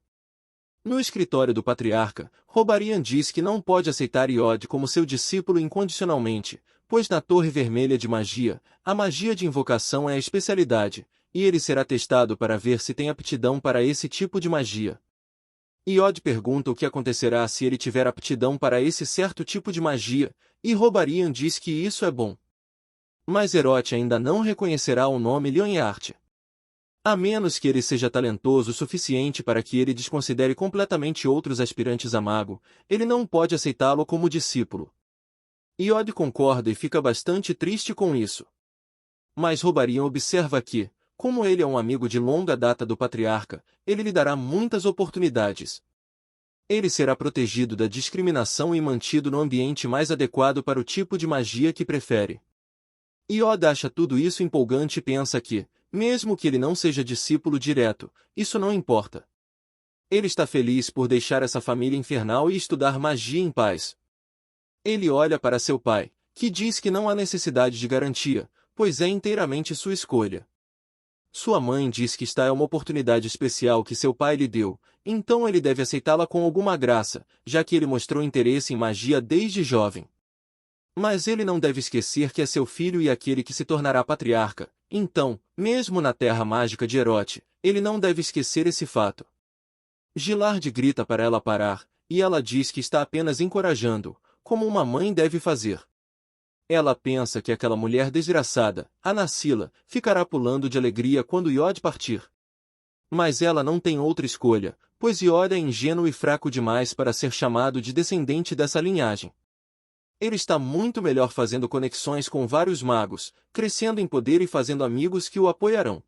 No escritório do patriarca, Robarian diz que não pode aceitar Iod como seu discípulo incondicionalmente, pois na Torre Vermelha de Magia, a magia de invocação é a especialidade, e ele será testado para ver se tem aptidão para esse tipo de magia. Iod pergunta o que acontecerá se ele tiver aptidão para esse certo tipo de magia, e Robarian diz que isso é bom. Mas Erote ainda não reconhecerá o nome Leonhart. A menos que ele seja talentoso o suficiente para que ele desconsidere completamente outros aspirantes a mago, ele não pode aceitá-lo como discípulo. Iod concorda e fica bastante triste com isso. Mas Robarian observa que, como ele é um amigo de longa data do patriarca, ele lhe dará muitas oportunidades. Ele será protegido da discriminação e mantido no ambiente mais adequado para o tipo de magia que prefere. Iod acha tudo isso empolgante e pensa que, mesmo que ele não seja discípulo direto, isso não importa. Ele está feliz por deixar essa família infernal e estudar magia em paz. Ele olha para seu pai, que diz que não há necessidade de garantia, pois é inteiramente sua escolha. Sua mãe diz que esta é uma oportunidade especial que seu pai lhe deu, então ele deve aceitá-la com alguma graça, já que ele mostrou interesse em magia desde jovem. Mas ele não deve esquecer que é seu filho e aquele que se tornará patriarca, então, mesmo na terra mágica de Erote, ele não deve esquecer esse fato. Gilard grita para ela parar, e ela diz que está apenas encorajando-o, como uma mãe deve fazer. Ela pensa que aquela mulher desgraçada, Anacila, ficará pulando de alegria quando Iod partir. Mas ela não tem outra escolha, pois Iod é ingênuo e fraco demais para ser chamado de descendente dessa linhagem. Ele está muito melhor fazendo conexões com vários magos, crescendo em poder e fazendo amigos que o apoiarão.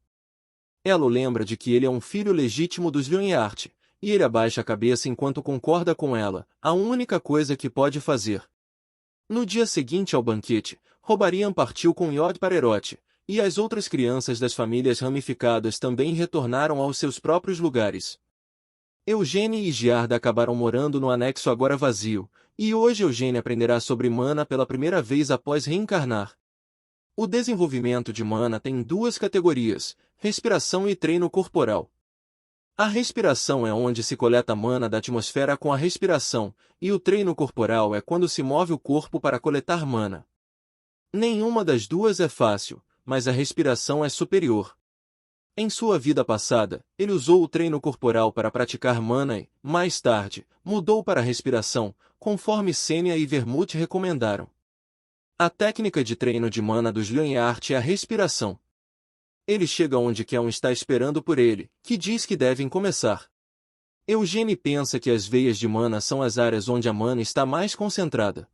Ela o lembra de que ele é um filho legítimo dos Leonhart, e ele abaixa a cabeça enquanto concorda com ela, a única coisa que pode fazer. No dia seguinte ao banquete, Robarian partiu com Iod para Erote, e as outras crianças das famílias ramificadas também retornaram aos seus próprios lugares. Eugênio e Giarda acabaram morando no anexo agora vazio, e hoje Eugênio aprenderá sobre mana pela primeira vez após reencarnar. O desenvolvimento de mana tem duas categorias, respiração e treino corporal. A respiração é onde se coleta mana da atmosfera com a respiração, e o treino corporal é quando se move o corpo para coletar mana. Nenhuma das duas é fácil, mas a respiração é superior. Em sua vida passada, ele usou o treino corporal para praticar mana e, mais tarde, mudou para a respiração, conforme Senia e Vermouth recomendaram. A técnica de treino de mana dos Leonhart é a respiração. Ele chega onde Kelm está esperando por ele, que diz que devem começar. Eugênio pensa que as veias de mana são as áreas onde a mana está mais concentrada.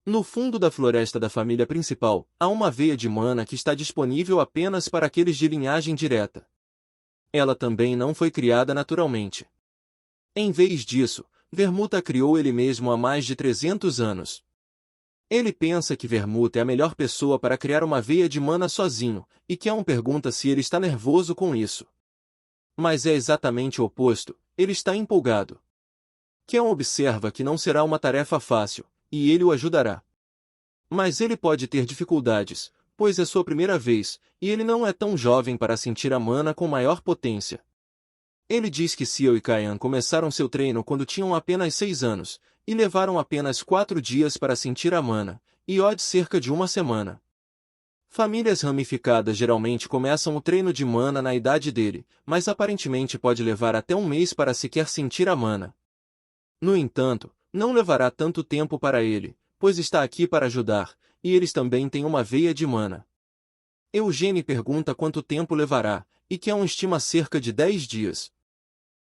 No fundo da floresta da família principal, há uma veia de mana que está disponível apenas para aqueles de linhagem direta. Ela também não foi criada naturalmente. Em vez disso, Vermouth a criou ele mesmo há mais de 300 anos. Ele pensa que Vermouth é a melhor pessoa para criar uma veia de mana sozinho, e Keon pergunta se ele está nervoso com isso. Mas é exatamente o oposto, ele está empolgado. Keon observa que não será uma tarefa fácil, e ele o ajudará. Mas ele pode ter dificuldades, pois é sua primeira vez, e ele não é tão jovem para sentir a mana com maior potência. Ele diz que Ciel e Kayan começaram seu treino quando tinham apenas 6 anos, e levaram apenas 4 dias para sentir a mana, e Odd cerca de uma semana. Famílias ramificadas geralmente começam o treino de mana na idade dele, mas aparentemente pode levar até um mês para sequer sentir a mana. No entanto, não levará tanto tempo para ele, pois está aqui para ajudar, e eles também têm uma veia de mana. Eugene pergunta quanto tempo levará, e Keon estima cerca de 10 dias.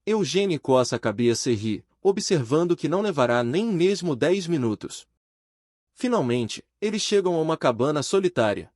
Eugene coça a cabeça e ri, observando que não levará nem mesmo 10 minutos. Finalmente, eles chegam a uma cabana solitária.